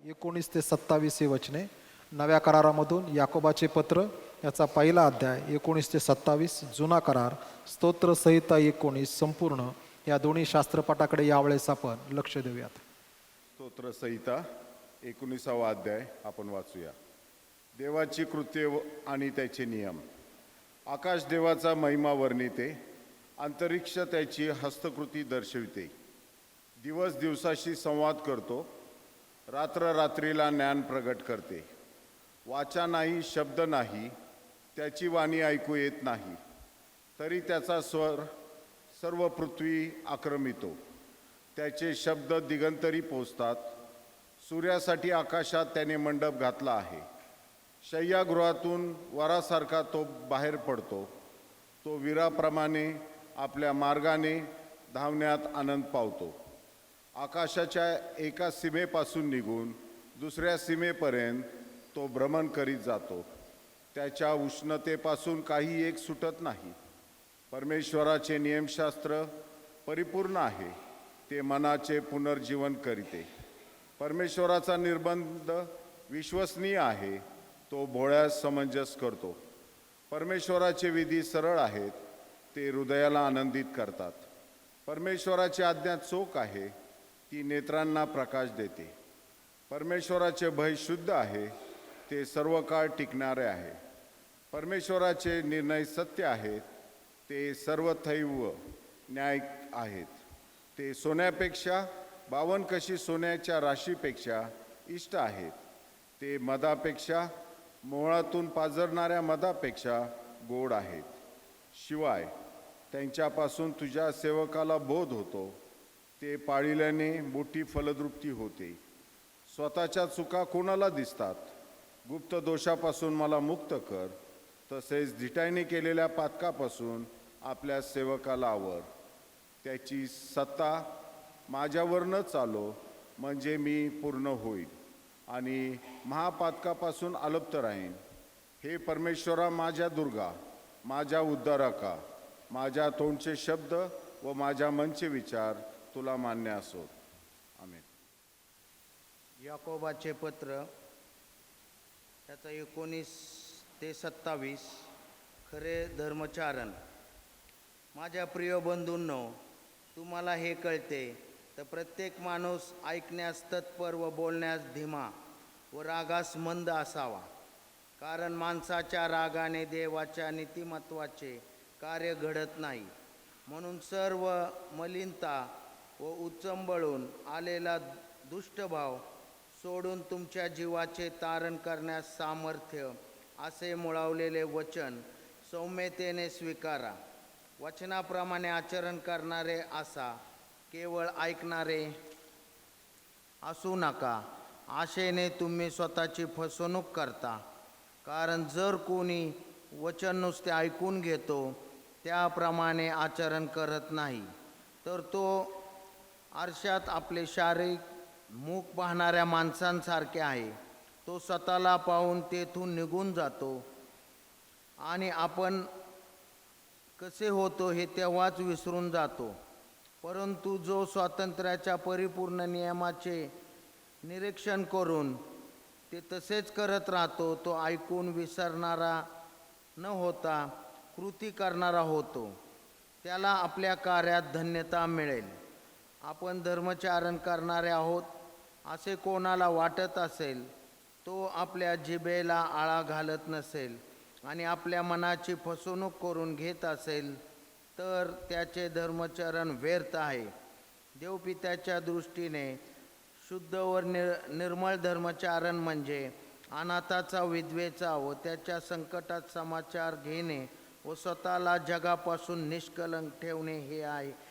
19 ते 27 वचने, नव्या करारामधून याकोबाचे पत्र याचा पहिला अध्याय 19 ते 27, जुना करार स्तोत्र संहिता 19 संपूर्ण, या दोन्ही शास्त्रपाठाकडे यावेळेस आपण लक्ष देऊयात. स्तोत्र संहिता 19वा अध्याय आपण वाचूया. देवाची कृत्ये आणि त्याचे नियम. आकाश देवाचा महिमा वर्णिते, अंतरिक्ष त्याची हस्तकृती दर्शविते. दिवस दिवसाशी संवाद करतो, रात्र रात्रीला ज्ञान प्रगट करते. वाचा नाही, शब्द नाही, त्याची वाणी ऐकू येत नाही. तरी त्याचा स्वर सर्व पृथ्वी आक्रमितो. त्याचे शब्द दिगंतरी पोचतात. सूर्यासाठी आकाशात त्याने मंडप घातला आहे. शय्यागृहातून वरासारखा तो बाहेर पडतो. तो वीराप्रमाणे आपल्या मार्गाने धावण्यात आनंद पावतो. आकाशाच्या एका सीमेपासून निघून दुसऱ्या सीमेपर्यंत तो भ्रमण करीत जातो. त्याच्या उष्णतेपासून काही एक सुटत नाही. परमेश्वराचे नियमशास्त्र परिपूर्ण आहे, ते मनाचे पुनर्जीवन करीते. परमेश्वराचा निर्बंध विश्वसनीय आहे, तो भोळ्यास समंजस करतो. परमेश्वराचे विधी सरळ आहेत, ते हृदयाला आनंदित करतात. परमेश्वराची आज्ञा चोख आहे, ती नेत्रांना प्रकाश देते. परमेश्वराचे भय शुद्ध आहे, ते सर्व काळ टिकणारे आहे. परमेश्वराचे निर्णय सत्य आहेत, ते सर्वथैव न्याय आहेत. ते सोन्यापेक्षा 52 कशी सोन्याच्या राशीपेक्षा इष्ट आहेत. ते मधापेक्षा, मोहळातून पाझरणाऱ्या मधापेक्षा गोड आहेत. शिवाय त्यांच्यापासून तुझ्या सेवकाला बोध होतो. ते पाळिल्याने मोठी फलद्रुप्ती होते. स्वतःच्या चुका कोणाला दिसतात. गुप्त दोषापासून मला मुक्त कर. तसेच धिटाईने केलेल्या पातकापासून आपल्या सेवकाला आवर. त्याची सत्ता माझ्यावर न चालो, म्हणजे मी पूर्ण होईल आणि महापातकापासून अलप्त राहीन. हे परमेश्वरा, माझ्या दुर्गा, माझ्या उद्धारका, माझ्या तोंडचे शब्द व माझ्या मनचे विचार तुला मान्य असोत. आमेन. याकोबाचे पत्र त्याचा 19 ते 27, खरे धर्मचारण. माझ्या प्रिय बंधूंनो, तुम्हाला हे कळते तर प्रत्येक माणूस ऐकण्यास तत्पर व बोलण्यास धीमा व रागास मंद असावा. कारण माणसाच्या रागाने देवाच्या नीतिमत्वाचे कार्य घडत नाही. म्हणून सर्व मलिनता व उचंबळून आलेला दुष्टभाव सोडून तुमच्या जीवाचे तारण करण्यास सामर्थ्य असे मुळावलेले वचन सौम्यतेने स्वीकारा. वचनाप्रमाणे आचरण करणारे असा, केवळ ऐकणारे असू नका. आशेने तुम्ही स्वतःची फसवणूक करता. कारण जर कोणी वचन नुसते ऐकून घेतो, त्याप्रमाणे आचरण करत नाही, तर तो आरशात आपले शारीरिक मुख पाहणाऱ्या माणसांसारखे आहे. तो स्वतःला पाहून तेथून निघून जातो आणि आपण कसे होतो हे तेव्हाच विसरून जातो. परंतु जो स्वातंत्र्याच्या परिपूर्ण नियमाचे निरीक्षण करून ते तसेच करत राहतो, तो ऐकून विसरणारा न होता कृती करणारा होतो. त्याला आपल्या कार्यात धन्यता मिळेल. आपण धर्मचारण करणारे आहोत असे कोणाला वाटत असेल, तो आपल्या जिभेला आळा घालत नसेल आणि आपल्या मनाची फसवणूक करून घेत असेल, तर त्याचे धर्मचरण व्यर्थ आहे. देवपित्याच्या दृष्टीने शुद्ध व निर्मळ धर्मचारण म्हणजे अनाथाचा, विधवेचा व त्याच्या संकटात समाचार घेणे व स्वतःला जगापासून निष्कलंक ठेवणे हे आहे.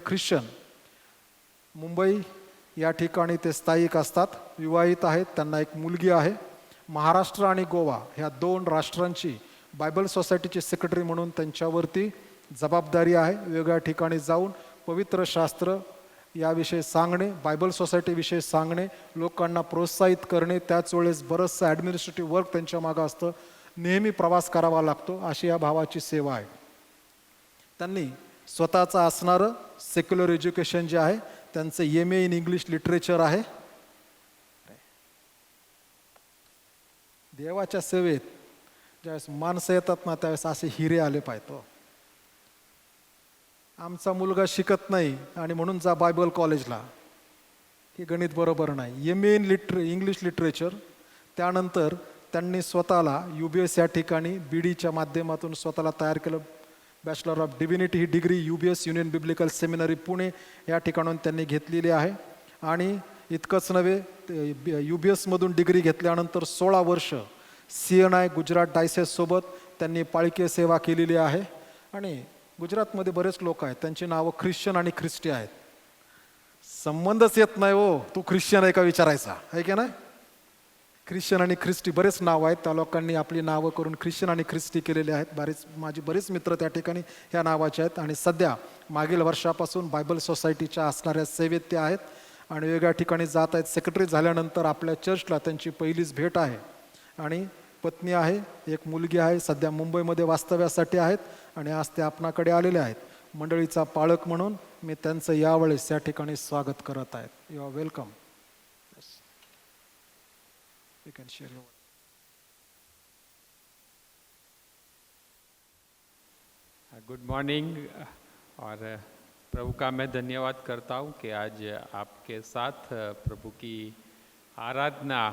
ख्रिश्चन मुंबई या ठिकाणी ते स्थायिक असतात, विवाहित आहेत, त्यांना एक मुलगी आहे. महाराष्ट्र आणि गोवा ह्या दोन राष्ट्रांची बायबल सोसायटीचे सेक्रेटरी म्हणून त्यांच्यावरती जबाबदारी आहे वेगळ्या ठिकाणी जाऊन पवित्र शास्त्र याविषयी सांगणे, बायबल सोसायटीविषयी सांगणे, लोकांना प्रोत्साहित करणे. त्याच वेळेस बरंचसं ॲडमिनिस्ट्रेटिव्ह वर्क त्यांच्या मागं असतं, नेहमी प्रवास करावा लागतो. अशी या भावाची सेवा आहे. त्यांनी स्वतःचं असणारं सेक्युलर एज्युकेशन जे आहे, त्यांचं MA इन इंग्लिश लिटरेचर आहे. देवाच्या सेवेत ज्यावेळेस माणसं येतात ना, त्यावेळेस असे हिरे आले पाहिजे. आमचा मुलगा शिकत नाही आणि म्हणून जा बायबल कॉलेजला, हे गणित बरोबर नाही. MA इन इंग्लिश लिटरेचर, त्यानंतर त्यांनी स्वतःला UBS या ठिकाणी BDच्या माध्यमातून स्वतःला तयार केलं. Bachelor of divinity he degree UBS union biblical seminary Pune या ठिकाणून त्यांनी घेतलेली आहे. आणि इतकंच नव्हे, UBS मधून डिग्री घेतल्यानंतर 16 वर्ष CNI गुजरात डायसेससोबत त्यांनी पाळकीय सेवा केलेली आहे. आणि गुजरातमध्ये बरेच लोक आहेत, त्यांची नावं ख्रिश्चन आणि ख्रिस्ती आहेत. संबंधच येत नाही हो, तू ख्रिश्चन आहे का विचारायचा, आहे की नाही. ख्रिश्चन आणि ख्रिस्ती बरेच नाव आहेत, त्या लोकांनी आपली नावं करून ख्रिश्चन आणि ख्रिस्ती केलेले आहेत. माझे बरेच मित्र त्या ठिकाणी ह्या नावाचे आहेत. आणि सध्या मागील वर्षापासून बायबल सोसायटीच्या असणाऱ्या सेवेत ते आहेत आणि वेगळ्या ठिकाणी जात आहेत. सेक्रेटरी झाल्यानंतर आपल्या चर्चला त्यांची पहिलीच भेट आहे. आणि पत्नी आहे, एक मुलगी आहे, सध्या मुंबईमध्ये वास्तव्यासाठी आहेत आणि आज ते आपणाकडे आलेले आहेत. मंडळीचा पालक म्हणून मी त्यांचं यावेळेस या ठिकाणी स्वागत करत आहेत. You are welcome. You can share your. Good morning. और प्रभु का मैं धन्यवाद करता हूँ कि आज आपके साथ प्रभु की आराधना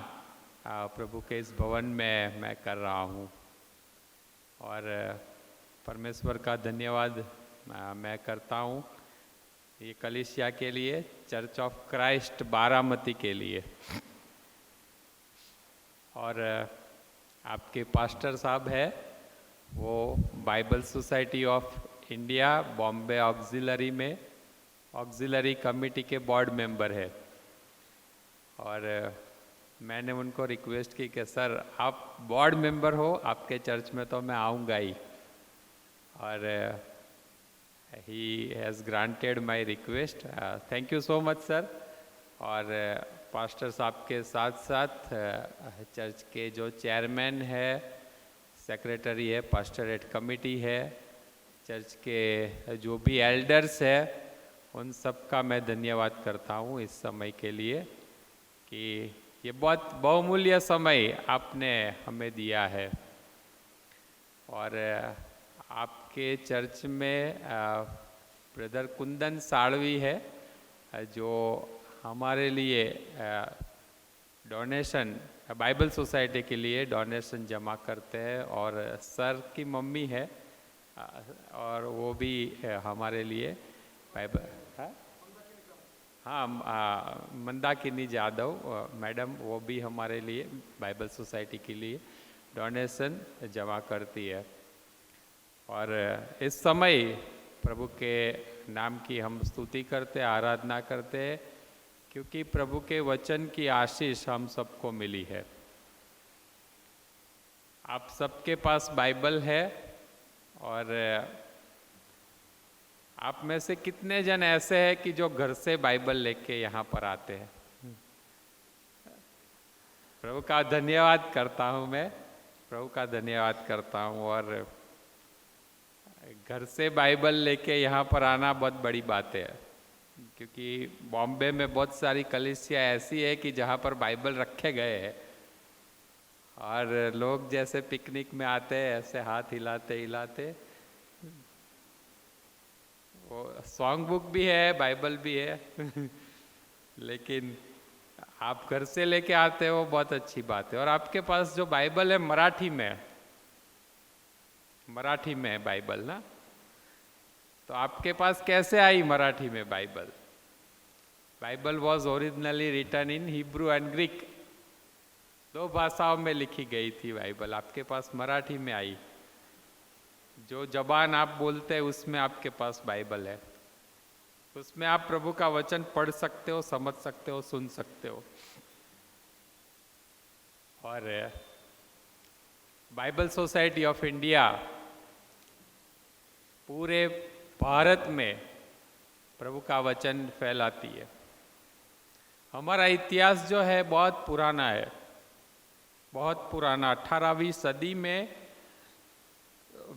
प्रभु के इस भवन में मैं कर रहा हूँ. और परमेश्वर का धन्यवाद मैं करता हूँ ये कलीसिया के लिए, चर्च ऑफ क्राइस्ट बारामती के लिए. और आपके पास्टर साहब है, वो Bible society of India Bombay auxiliary में ऑक्सिलरी कमेटी के बोर्ड मेंबर है. और मैंने उनको रिक्वेस्ट की कि सर आप बोर्ड मेंबर हो, आपके चर्च में तो मैं आऊँगा ही. और he has granted my request. Thank you so much sir. और पास्टर साहब के साथ साथ चर्च के जो चेयरमैन है, सेक्रेटरी है, पास्टरेट कमेटी है, चर्च के जो भी एल्डर्स है, उन सब का मैं धन्यवाद करता हूँ इस समय के लिए कि ये बहुत बहुमूल्य समय आपने हमें दिया है. और आपके चर्च में ब्रदर कुंदन साड़वी है जो हमारे लिए डोनेशन बाइबल सोसाइटी के लिए डोनेशन जमा करते हैं. और सर की मम्मी है और वो भी हमारे लिए बाइबल, हाँ मंदाकिनी जादव मैडम, वो भी हमारे लिए बाइबल सोसाइटी के लिए डोनेशन जमा करती है. और इस समय प्रभु के नाम की हम स्तुति करते, आराधना करते, क्योंकि प्रभु के वचन की आशीष हम सबको मिली है. आप सबके पास बाइबल है. और आप में से कितने जन ऐसे हैं कि जो घर से बाइबल लेके यहाँ पर आते हैं? प्रभु का धन्यवाद करता हूँ मैं, प्रभु का धन्यवाद करता हूँ. और घर से बाइबल लेके यहाँ पर आना बहुत बड़ी बात है, क्योंकि बॉम्बे में बहुत सारी कलीसिया ऐसी है कि जहाँ पर बाइबल रखे गए हैं और लोग जैसे पिकनिक में आते हैं ऐसे हाथ हिलाते हिलाते. वो सॉन्ग बुक भी है, बाइबल भी है लेकिन आप घर से लेके आते हो, बहुत अच्छी बात है. और आपके पास जो बाइबल है मराठी में है बाइबल ना, तो आपके पास कैसे आई मराठी में Bible? Bible was originally written in Hebrew and Greek, 2 भाषाओं में लिखी गई थी बाइबल. आपके पास मराठी में आई. जो जबान आप बोलते हैं उसमें आपके पास बाइबल है, उसमें आप प्रभु का वचन पढ़ सकते हो, समझ सकते हो, सुन सकते हो. और बाइबल सोसाइटी ऑफ इंडिया पूरे भारत में प्रभु का वचन फैलाती है। हमारा इतिहास जो है बहुत पुराना है, बहुत पुराना। 18वीं सदी में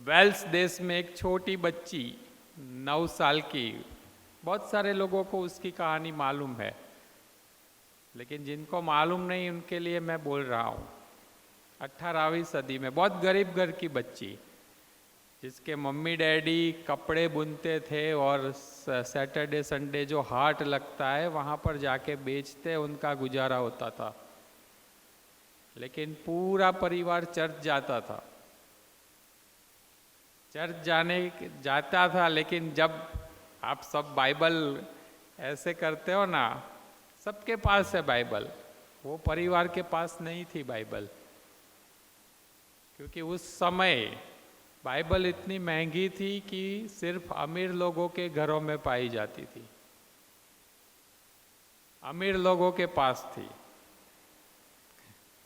वेल्स देश में एक छोटी बच्ची 9 साल की, बहुत सारे लोगों को उसकी कहानी मालूम है, लेकिन जिनको मालूम नहीं उनके लिए मैं बोल रहा हूँ। 18वीं सदी में बहुत गरीब घर की बच्ची, जिसके मम्मी डैडी कपड़े बुनते थे और सैटरडे संडे जो हाट लगता है वहाँ पर जाके बेचते, उनका गुजारा होता था। लेकिन पूरा परिवार चर्च जाता था, चर्च जाता था। लेकिन जब आप सब बाइबल ऐसे करते हो ना, सबके पास है बाइबल, वो परिवार के पास नहीं थी बाइबल, क्योंकि उस समय बाइबल इतनी महंगी थी कि सिर्फ अमीर लोगों के घरों में पाई जाती थी, अमीर लोगों के पास थी।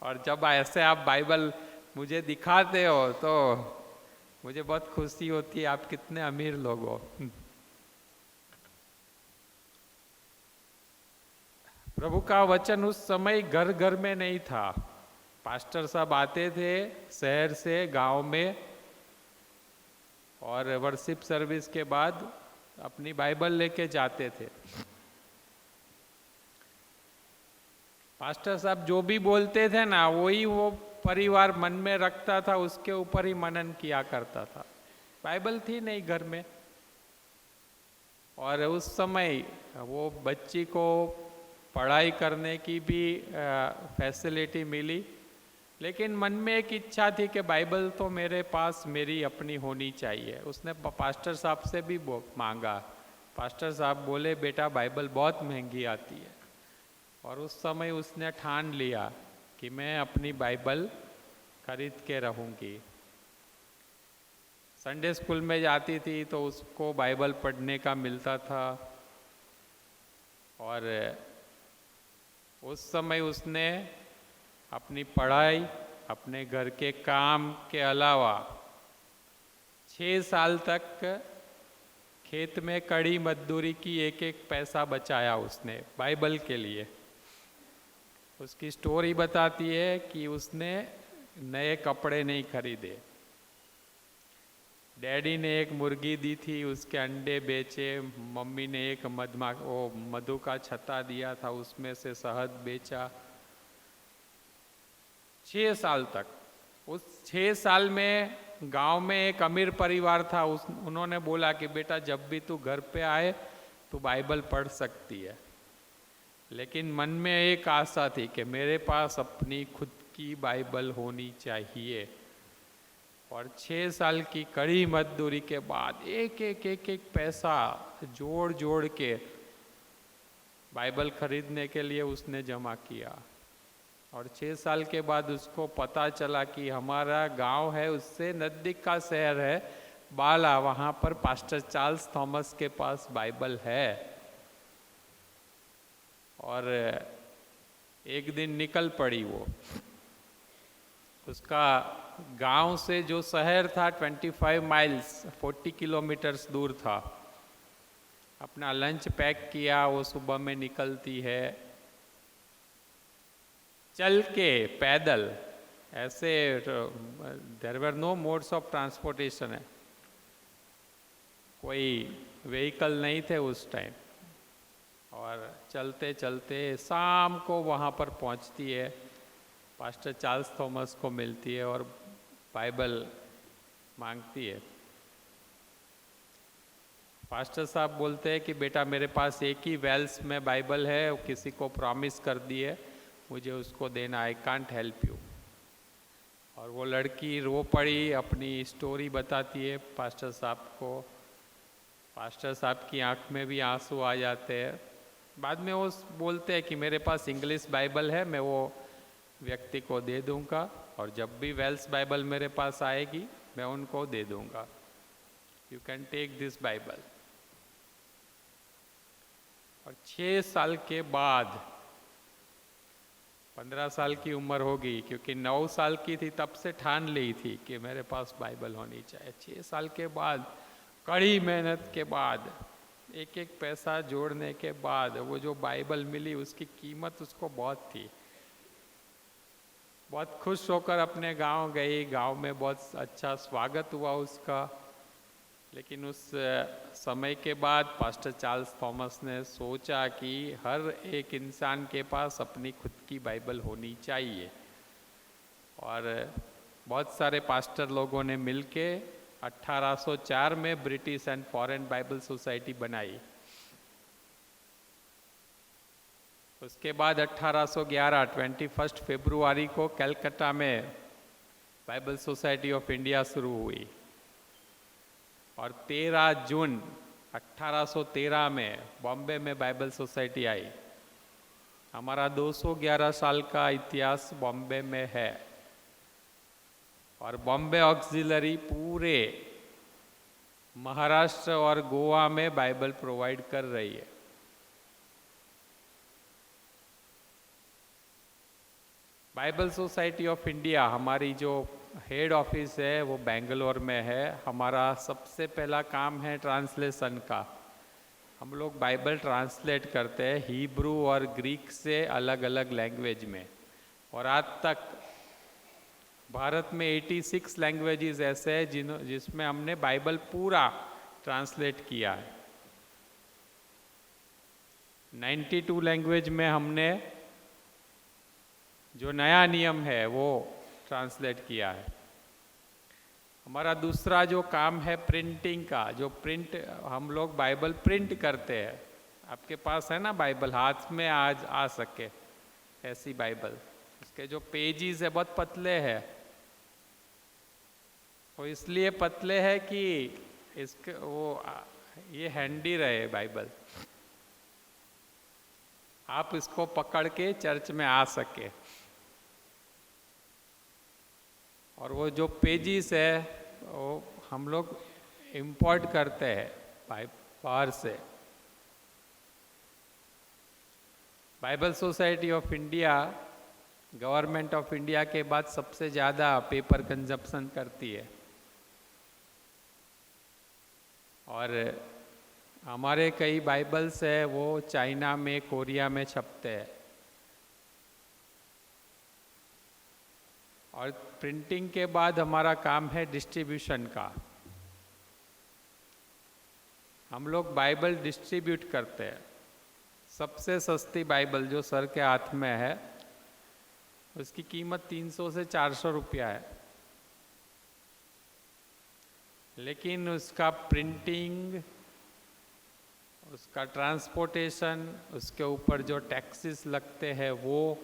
और जब ऐसे आप बाइबल मुझे दिखाते हो तो मुझे बहुत खुशी होती है, आप कितने अमीर लोग हो। प्रभु का वचन उस समय घर घर में नहीं था। पास्टर साहब आते थे शहर से गांव में, और वर्शिप सर्विस के बाद अपनी बाइबल लेके जाते थे। पास्टर साहब जो भी बोलते थे ना, वही वो परिवार मन में रखता था, उसके ऊपर ही मनन किया करता था। बाइबल थी नहीं घर में। और उस समय वो बच्ची को पढ़ाई करने की भी फैसिलिटी मिली, लेकिन मन में एक इच्छा थी कि बाइबल तो मेरे पास मेरी अपनी होनी चाहिए। उसने पास्टर साहब से भी मांगा। पास्टर साहब बोले, बेटा बाइबल बहुत महंगी आती है। और उस समय उसने ठान लिया कि मैं अपनी बाइबल खरीद के रहूँगी। संडे स्कूल में जाती थी तो उसको बाइबल पढ़ने का मिलता था, और उस समय उसने अपनी पढ़ाई, अपने घर के काम के अलावा 6 साल तक खेत में कड़ी मजदूरी की, एक एक पैसा बचाया उसने बाइबल के लिए। उसकी स्टोरी बताती है कि उसने नए कपड़े नहीं खरीदे, डैडी ने एक मुर्गी दी थी, उसके अंडे बेचे, मम्मी ने एक मधु का छत्ता दिया था, उसमें से शहद बेचा। 6 साल तक। उस 6 साल में गांव में एक अमीर परिवार था, उन्होंने बोला कि बेटा जब भी तू घर पे आए तू बाइबल पढ़ सकती है। लेकिन मन में एक आशा थी कि मेरे पास अपनी खुद की बाइबल होनी चाहिए। और 6 साल की कड़ी मजदूरी के बाद एक एक पैसा जोड़ जोड़ के बाइबल खरीदने के लिए उसने जमा किया। और 6 साल के बाद उसको पता चला कि हमारा गांव है, उससे नज़दीक का शहर है बाला, वहाँ पर पास्टर चार्ल्स थॉमस के पास बाइबल है। और एक दिन निकल पड़ी वो। उसका गांव से जो शहर था 25 माइल्स 40 किलोमीटर्स दूर था। अपना लंच पैक किया, वो सुबह में निकलती है, चल के पैदल, ऐसे there were no modes of transportation है, कोई व्हीकल नहीं थे उस टाइम। और चलते चलते शाम को वहाँ पर पहुँचती है, पास्टर चार्ल्स थॉमस को मिलती है और बाइबल मांगती है। पास्टर साहब बोलते हैं कि बेटा मेरे पास एक ही वेल्स में बाइबल है, किसी को प्रॉमिस कर दी है, मुझे उसको देना, आई कांट हेल्प यू। और वो लड़की रो पड़ी, अपनी स्टोरी बताती है पास्टर साहब को। पास्टर साहब की आंख में भी आंसू आ जाते हैं। बाद में वो बोलते हैं कि मेरे पास इंग्लिश बाइबल है, मैं वो व्यक्ति को दे दूंगा, और जब भी वेल्स बाइबल मेरे पास आएगी मैं उनको दे दूंगा, you can take this Bible. और 6 साल के बाद 15 साल की उम्र होगी, क्योंकि 9 साल की थी तब से ठान ली थी कि मेरे पास बाइबल होनी चाहिए। 6 साल के बाद कड़ी मेहनत के बाद, एक एक पैसा जोड़ने के बाद वो जो बाइबल मिली उसकी कीमत उसको बहुत थी। बहुत खुश होकर अपने गांव गई, गांव में बहुत अच्छा स्वागत हुआ उसका। लेकिन उस समय के बाद पास्टर चार्ल्स थॉमस ने सोचा कि हर एक इंसान के पास अपनी खुद की बाइबल होनी चाहिए, और बहुत सारे पास्टर लोगों ने मिलके 1804 में British and foreign Bible society बनाई। उसके बाद 1811 21 फरवरी को कलकत्ता में बाइबल सोसाइटी ऑफ इंडिया शुरू हुई, और 13 जून 1813 में बॉम्बे में बाइबल सोसाइटी आई। हमारा 211 साल का इतिहास बॉम्बे में है, और बॉम्बे ऑक्सिलरी पूरे महाराष्ट्र और गोवा में बाइबल प्रोवाइड कर रही है। बाइबल सोसाइटी ऑफ इंडिया, हमारी जो हेड ऑफिस है वो बेंगलोर में है। हमारा सबसे पहला काम है ट्रांसलेशन का। हम लोग बाइबल ट्रांसलेट करते हैं हिब्रू और ग्रीक से अलग अलग लैंग्वेज में, और आज तक भारत में 86 लैंग्वेजेस ऐसे हैं जिसमें हमने बाइबल पूरा ट्रांसलेट किया है। 92 लैंग्वेज में हमने जो नया नियम है वो ट्रांसलेट किया है। हमारा दूसरा जो काम है प्रिंटिंग का, जो प्रिंट हम लोग बाइबल प्रिंट करते हैं। आपके पास है ना बाइबल, हाथ में आज आ सके ऐसी बाइबल, उसके जो पेजेस है बहुत पतले हैं। वो इसलिए पतले है कि इसके ये हैंडी रहे बाइबल, आप इसको पकड़ के चर्च में आ सके। और वो जो पेजेस है वो हम लोग इंपोर्ट करते हैं बाहर से। Bible society of India government of India के बाद सबसे ज़्यादा पेपर कंजप्शन करती है, और हमारे कई बाइबल्स है वो चाइना में, कोरिया में छपते हैं। और प्रिंटिंग के बाद हमारा काम है डिस्ट्रीब्यूशन का। हम लोग बाइबल डिस्ट्रीब्यूट करते हैं। सबसे सस्ती बाइबल जो सर के हाथ में है उसकी कीमत 300 से 400 रुपया है, लेकिन उसका प्रिंटिंग, उसका ट्रांसपोर्टेशन, उसके ऊपर जो टैक्सेस लगते हैं वो,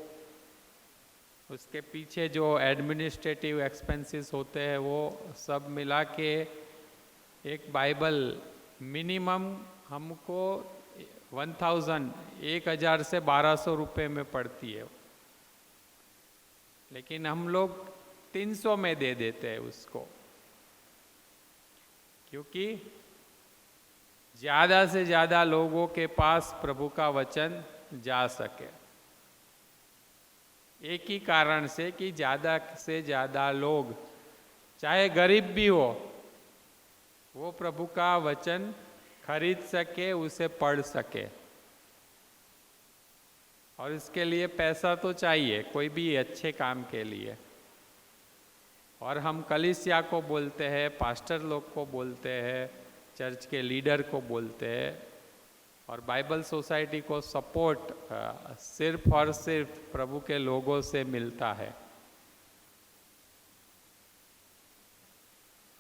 उसके पीछे जो एडमिनिस्ट्रेटिव एक्सपेंसेस होते हैं वो सब मिला के एक बाइबल मिनिमम हमको 1000 से 1200 रुपये में पड़ती है, लेकिन हम लोग 300 में दे देते हैं उसको, क्योंकि ज़्यादा से ज़्यादा लोगों के पास प्रभु का वचन जा सके। एक ही कारण से कि ज़्यादा से ज़्यादा लोग, चाहे गरीब भी हो, वो प्रभु का वचन खरीद सके, उसे पढ़ सके। और इसके लिए पैसा तो चाहिए कोई भी अच्छे काम के लिए। और हम कलीसिया को बोलते हैं, पास्टर लोग को बोलते हैं, चर्च के लीडर को बोलते हैं, और बाइबल सोसाइटी को सपोर्ट सिर्फ और सिर्फ प्रभु के लोगों से मिलता है।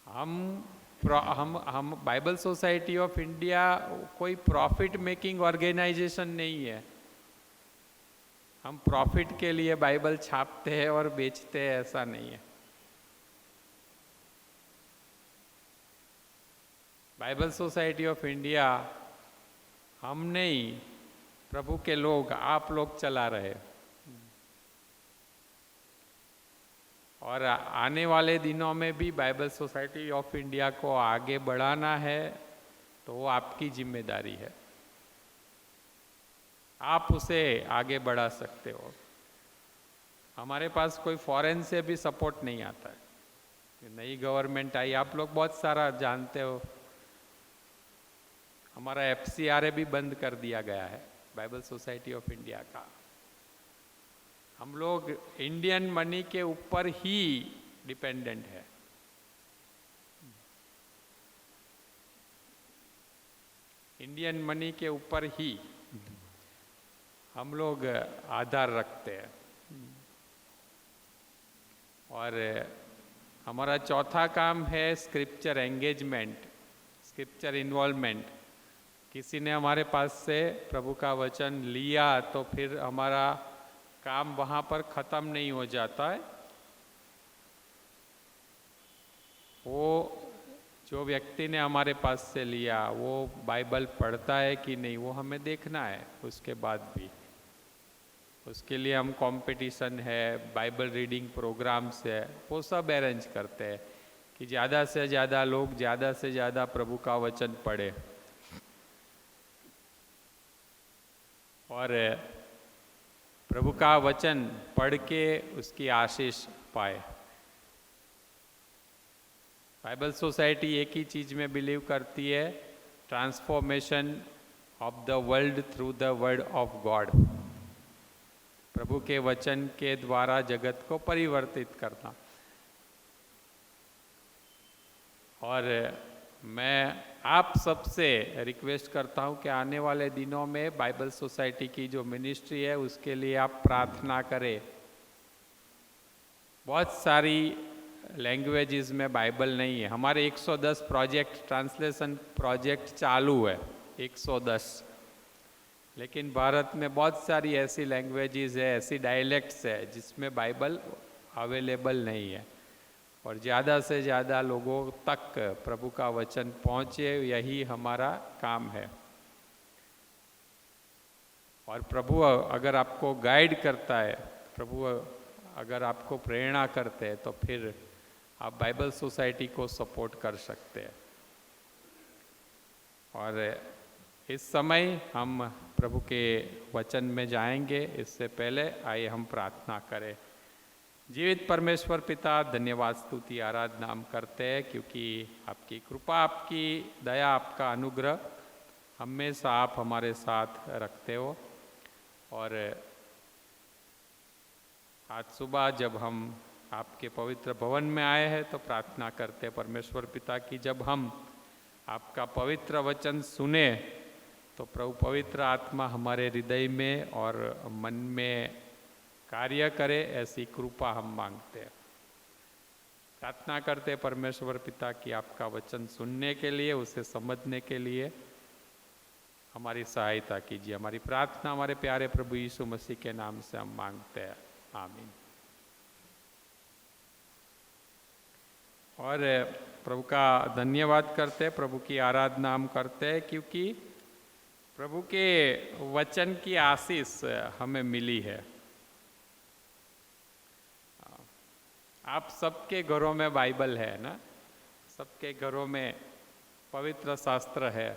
हम बाइबल सोसाइटी ऑफ इंडिया कोई प्रॉफिट मेकिंग ऑर्गेनाइजेशन नहीं है। हम प्रॉफिट के लिए बाइबल छापते हैं और बेचते हैं, ऐसा नहीं है। बाइबल सोसाइटी ऑफ इंडिया हम नहीं, प्रभु के लोग, आप लोग चला रहे। और आने वाले दिनों में भी बाइबल सोसाइटी ऑफ इंडिया को आगे बढ़ाना है तो वो आपकी जिम्मेदारी है। आप उसे आगे बढ़ा सकते हो। हमारे पास कोई फॉरेन से भी सपोर्ट नहीं आता है। नई गवर्नमेंट आई, आप लोग बहुत सारा जानते हो, हमारा FCRA भी बंद कर दिया गया है, बाइबल सोसाइटी ऑफ इंडिया का। हम लोग इंडियन मनी के ऊपर ही डिपेंडेंट है। इंडियन मनी के ऊपर ही हम लोग आधार रखते हैं। और हमारा चौथा काम है स्क्रिप्चर एंगेजमेंट, स्क्रिप्चर इन्वॉल्वमेंट। किसी ने हमारे पास से प्रभु का वचन लिया तो फिर हमारा काम वहाँ पर ख़त्म नहीं हो जाता है। वो जो व्यक्ति ने हमारे पास से लिया वो बाइबल पढ़ता है कि नहीं, वो हमें देखना है उसके बाद भी। उसके लिए हम कंपटीशन है, बाइबल रीडिंग प्रोग्राम्स है, वो सब अरेंज करते हैं कि ज़्यादा से ज़्यादा लोग ज़्यादा से ज़्यादा प्रभु का वचन पढ़े और प्रभु का वचन पढ़ के उसकी आशीष पाए। बाइबल सोसाइटी एक ही चीज़ में बिलीव करती है, transformation of the world through the word of God. प्रभु के वचन के द्वारा जगत को परिवर्तित करना। और मैं आप सबसे रिक्वेस्ट करता हूं कि आने वाले दिनों में बाइबल सोसाइटी की जो मिनिस्ट्री है उसके लिए आप प्रार्थना करें। बहुत सारी लैंग्वेजेस में बाइबल नहीं है। हमारे 110 प्रोजेक्ट, ट्रांसलेशन प्रोजेक्ट चालू है, 110। लेकिन भारत में बहुत सारी ऐसी लैंग्वेजेस है, ऐसी डायलेक्ट्स है जिसमें बाइबल अवेलेबल नहीं है। और ज़्यादा से ज़्यादा लोगों तक प्रभु का वचन पहुँचे, यही हमारा काम है। और प्रभु अगर आपको गाइड करता है, प्रभु अगर आपको प्रेरणा करते हैं तो फिर आप बाइबल सोसाइटी को सपोर्ट कर सकते हैं। और इस समय हम प्रभु के वचन में जाएंगे, इससे पहले आइए हम प्रार्थना करें। जीवित परमेश्वर पिता, धन्यवाद स्तुति आराधना हम करते हैं क्योंकि आपकी कृपा, आपकी दया, आपका अनुग्रह हमेशा आप हमारे साथ रखते हो। और आज सुबह जब हम आपके पवित्र भवन में आए हैं तो प्रार्थना करते हैं परमेश्वर पिता की जब हम आपका पवित्र वचन सुने तो प्रभु पवित्र आत्मा हमारे हृदय में और मन में कार्य करे, ऐसी कृपा हम मांगते हैं। प्रार्थना करते हैं परमेश्वर पिता की आपका वचन सुनने के लिए, उसे समझने के लिए हमारी सहायता कीजिए। हमारी प्रार्थना हमारे प्यारे प्रभु यीशु मसीह के नाम से हम मांगते हैं, आमीन। और प्रभु का धन्यवाद करते हैं, प्रभु की आराधना हम करते हैं क्योंकि प्रभु के वचन की आशीष हमें मिली है। आप सबके घरों में बाइबल है ना, सबके घरों में पवित्र शास्त्र है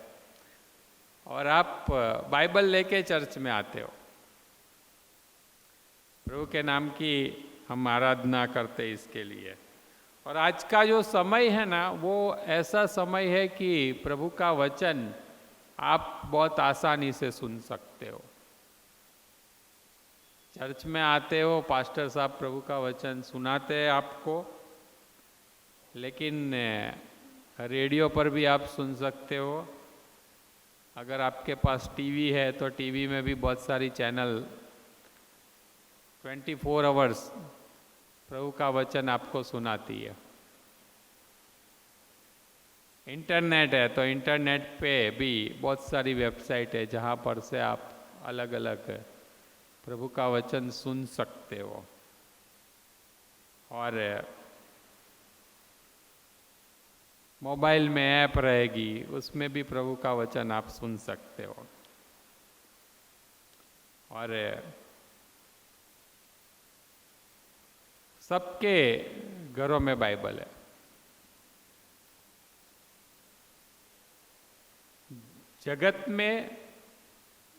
और आप बाइबल लेके चर्च में आते हो। प्रभु के नाम की हम आराधना करते हैं इसके लिए। और आज का जो समय है ना, वो ऐसा समय है कि प्रभु का वचन आप बहुत आसानी से सुन सकते हो। चर्च में आते हो, पास्टर साहब प्रभु का वचन सुनाते हैं आपको, लेकिन रेडियो पर भी आप सुन सकते हो। अगर आपके पास टीवी है तो टीवी में भी बहुत सारी चैनल 24 आवर्स प्रभु का वचन आपको सुनाती है। इंटरनेट है तो इंटरनेट पे भी बहुत सारी वेबसाइट है जहाँ पर से आप अलग अलग प्रभु का वचन सुन सकते हो। और मोबाइल में ऐप रहेगी, उसमें भी प्रभु का वचन आप सुन सकते हो। और सबके घरों में बाइबल है। जगत में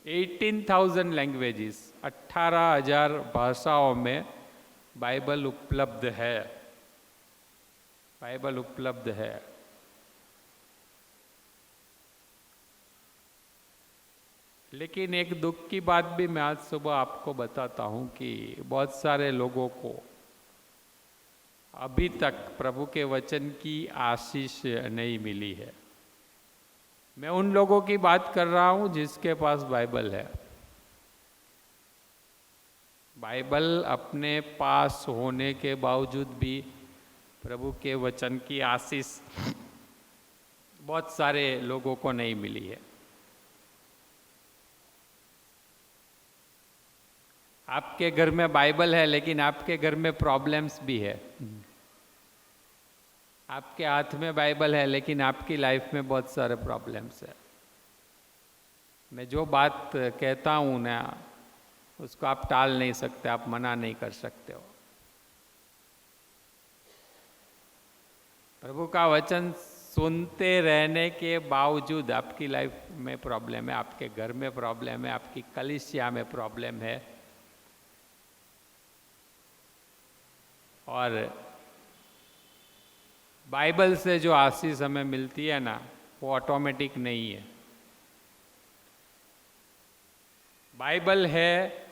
18,000 लैंग्वेजेस, 18,000 भाषाओं में बाइबल उपलब्ध है। बाइबल उपलब्ध है। लेकिन एक दुख की बात भी मैं आज सुबह आपको बताता हूं कि बहुत सारे लोगों को अभी तक प्रभु के वचन की आशीष नहीं मिली है। मैं उन लोगों की बात कर रहा हूं जिसके पास बाइबल है। बाइबल अपने पास होने के बावजूद भी प्रभु के वचन की आशीष बहुत सारे लोगों को नहीं मिली है। आपके घर में बाइबल है लेकिन आपके घर में प्रॉब्लम्स भी है। आपके हाथ में बाइबल है लेकिन आपकी लाइफ में बहुत सारे प्रॉब्लम्स है। मैं जो बात कहता हूं ना उसको आप टाल नहीं सकते, आप मना नहीं कर सकते हो। प्रभु का वचन सुनते रहने के बावजूद आपकी लाइफ में प्रॉब्लम है, आपके घर में प्रॉब्लम है, आपकी कलीसिया में प्रॉब्लम है, और बाइबल से जो आशीष हमें मिलती है ना वो ऑटोमेटिक नहीं है। बाइबल है,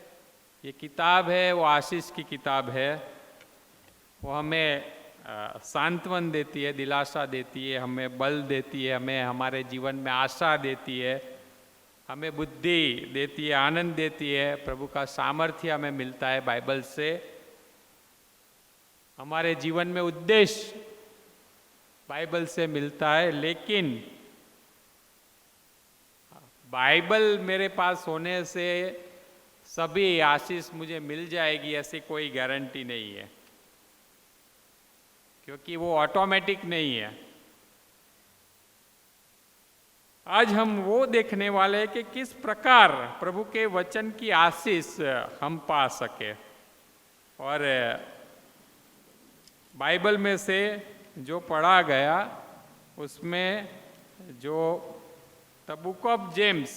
ये किताब है, वो आशीष की किताब है। वो हमें सांत्वन देती है, दिलासा देती है, हमें बल देती है, हमें हमारे जीवन में आशा देती है, हमें बुद्धि देती है, आनंद देती है। प्रभु का सामर्थ्य हमें मिलता है बाइबल से। हमारे जीवन में उद्देश्य बाइबल से मिलता है। लेकिन बाइबल मेरे पास होने से सभी आशीष मुझे मिल जाएगी ऐसी कोई गारंटी नहीं है, क्योंकि वो ऑटोमेटिक नहीं है। आज हम वो देखने वाले हैं कि किस प्रकार प्रभु के वचन की आशीष हम पा सके। और बाइबल में से जो पढ़ा गया उसमें जो द बुक ऑफ जेम्स,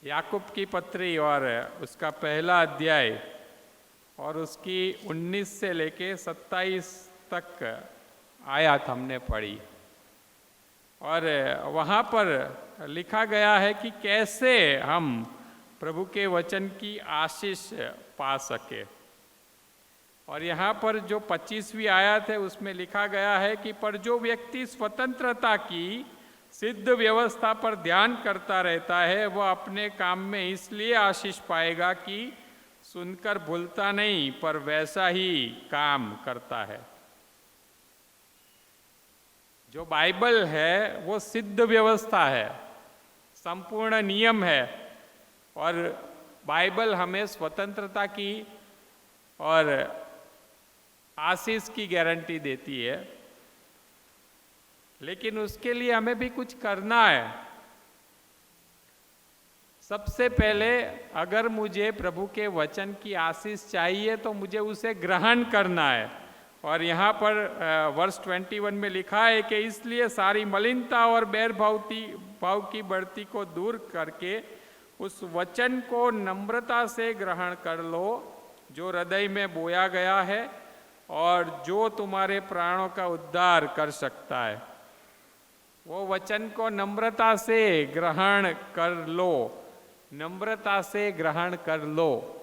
याकूब की पत्री और उसका पहला अध्याय और उसकी 19 से लेके 27 तक आयत हमने पढ़ी। और वहाँ पर लिखा गया है कि कैसे हम प्रभु के वचन की आशीष पा सके। और यहाँ पर जो 25वीं आयत है उसमें लिखा गया है कि पर जो व्यक्ति स्वतंत्रता की सिद्ध व्यवस्था पर ध्यान करता रहता है वह अपने काम में इसलिए आशीष पाएगा कि सुनकर भूलता नहीं पर वैसा ही काम करता है। जो बाइबल है वो सिद्ध व्यवस्था है, संपूर्ण नियम है, और बाइबल हमें स्वतंत्रता की और आशीष की गारंटी देती है। लेकिन उसके लिए हमें भी कुछ करना है। सबसे पहले अगर मुझे प्रभु के वचन की आशीष चाहिए तो मुझे उसे ग्रहण करना है। और यहाँ पर वर्ष 21 में लिखा है कि इसलिए सारी मलिनता और बैर भाव की बढ़ती को दूर करके उस वचन को नम्रता से ग्रहण कर लो जो हृदय में बोया गया है और जो तुम्हारे प्राणों का उद्धार कर सकता है। वो वचन को नम्रता से ग्रहण कर लो, नम्रता से ग्रहण कर लो।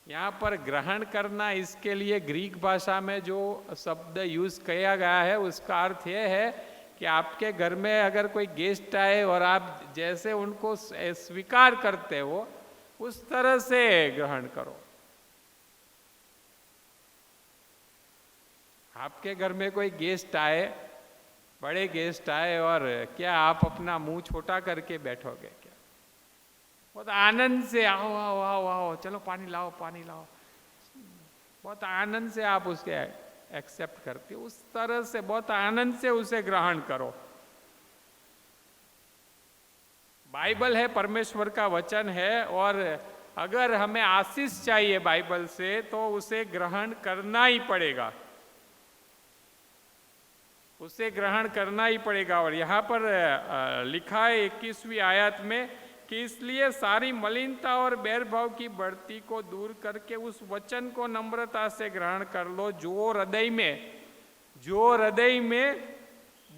यहाँ पर ग्रहण करना, इसके लिए ग्रीक भाषा में जो शब्द यूज किया गया है उसका अर्थ यह है कि आपके घर में अगर कोई गेस्ट आए और आप जैसे उनको स्वीकार करते हो उस तरह से ग्रहण करो। आपके घर में कोई गेस्ट आए, बड़े गेस्ट आए, और क्या आप अपना मुंह छोटा करके बैठोगे? क्या बहुत आनंद से आओ आओ आओ आओ, चलो पानी लाओ पानी लाओ, बहुत आनंद से आप उसके एक्सेप्ट करते हो। उस तरह से बहुत आनंद से उसे ग्रहण करो। बाइबल है, परमेश्वर का वचन है, और अगर हमें आशीष चाहिए बाइबल से तो उसे ग्रहण करना ही पड़ेगा, उसे ग्रहण करना ही पड़ेगा। और यहाँ पर लिखा है 21वीं आयत में कि इसलिए सारी मलिनता और बैरभाव की बढ़ती को दूर करके उस वचन को नम्रता से ग्रहण कर लो जो हृदय में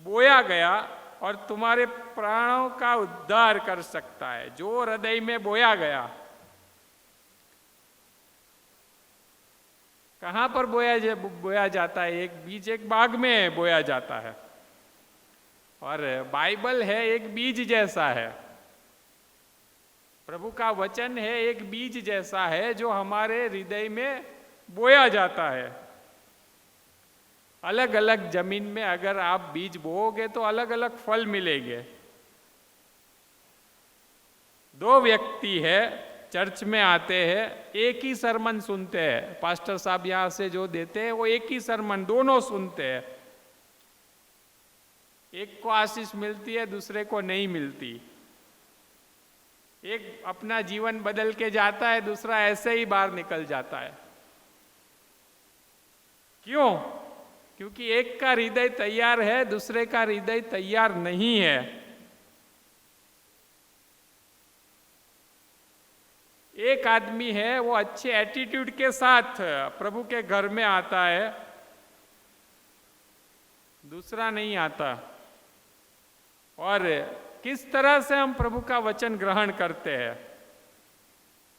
बोया गया और तुम्हारे प्राणों का उद्धार कर सकता है। जो हृदय में बोया गया, कहां पर बोया जाता है? एक बीज एक बाग में बोया जाता है, और बाइबल है एक बीज जैसा है। प्रभु का वचन है एक बीज जैसा है जो हमारे हृदय में बोया जाता है। अलग अलग जमीन में अगर आप बीज बोओगे तो अलग अलग फल मिलेंगे। दो व्यक्ति है, चर्च में आते हैं, एक ही सरमन सुनते हैं, पास्टर साहब यहां से जो देते हैं वो एक ही सरमन दोनों सुनते हैं। एक को आशीष मिलती है, दूसरे को नहीं मिलती। एक अपना जीवन बदल के जाता है, दूसरा ऐसे ही बाहर निकल जाता है। क्यों? क्योंकि एक का हृदय तैयार है, दूसरे का हृदय तैयार नहीं है। एक आदमी है वो अच्छे एटीट्यूड के साथ प्रभु के घर में आता है, दूसरा नहीं आता। और किस तरह से हम प्रभु का वचन ग्रहण करते हैं,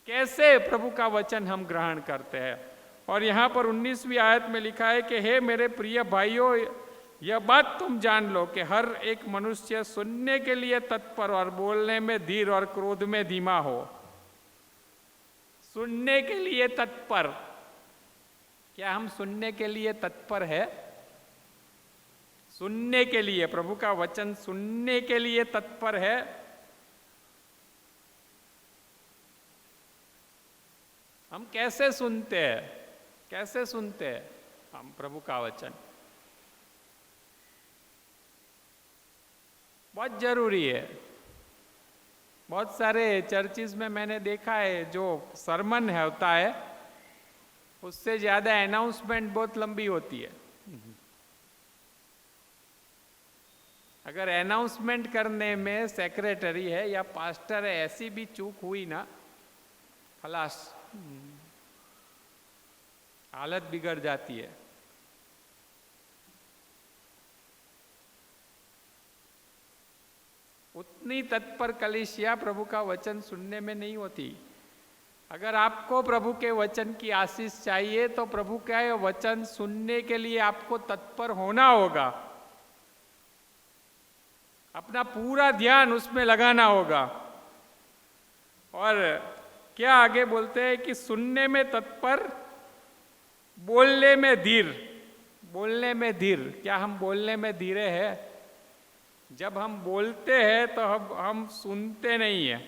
कैसे प्रभु का वचन हम ग्रहण करते हैं। और यहाँ पर 19वीं आयत में लिखा है कि हे मेरे प्रिय भाइयों, यह बात तुम जान लो कि हर एक मनुष्य सुनने के लिए तत्पर और बोलने में धीर और क्रोध में धीमा हो। सुनने के लिए तत्पर, क्या हम सुनने के लिए तत्पर है? सुनने के लिए, प्रभु का वचन सुनने के लिए तत्पर है? हम कैसे सुनते हैं? कैसे सुनते हैं हम प्रभु का वचन? बहुत जरूरी है। बहुत सारे चर्चिज में मैंने देखा है जो सरमन है होता है उससे ज्यादा अनाउंसमेंट बहुत लंबी होती है। अगर अनाउंसमेंट करने में सेक्रेटरी है या पास्टर है, ऐसी भी चूक हुई ना, खलास, हालत बिगड़ जाती है। उतनी तत्पर कलीसिया प्रभु का वचन सुनने में नहीं होती। अगर आपको प्रभु के वचन की आशीष चाहिए तो प्रभु का ये वचन सुनने के लिए आपको तत्पर होना होगा, अपना पूरा ध्यान उसमें लगाना होगा। और क्या आगे बोलते हैं कि सुनने में तत्पर, बोलने में धीर। बोलने में धीर, क्या हम बोलने में धीरे हैं? जब हम बोलते हैं तो हम सुनते नहीं है।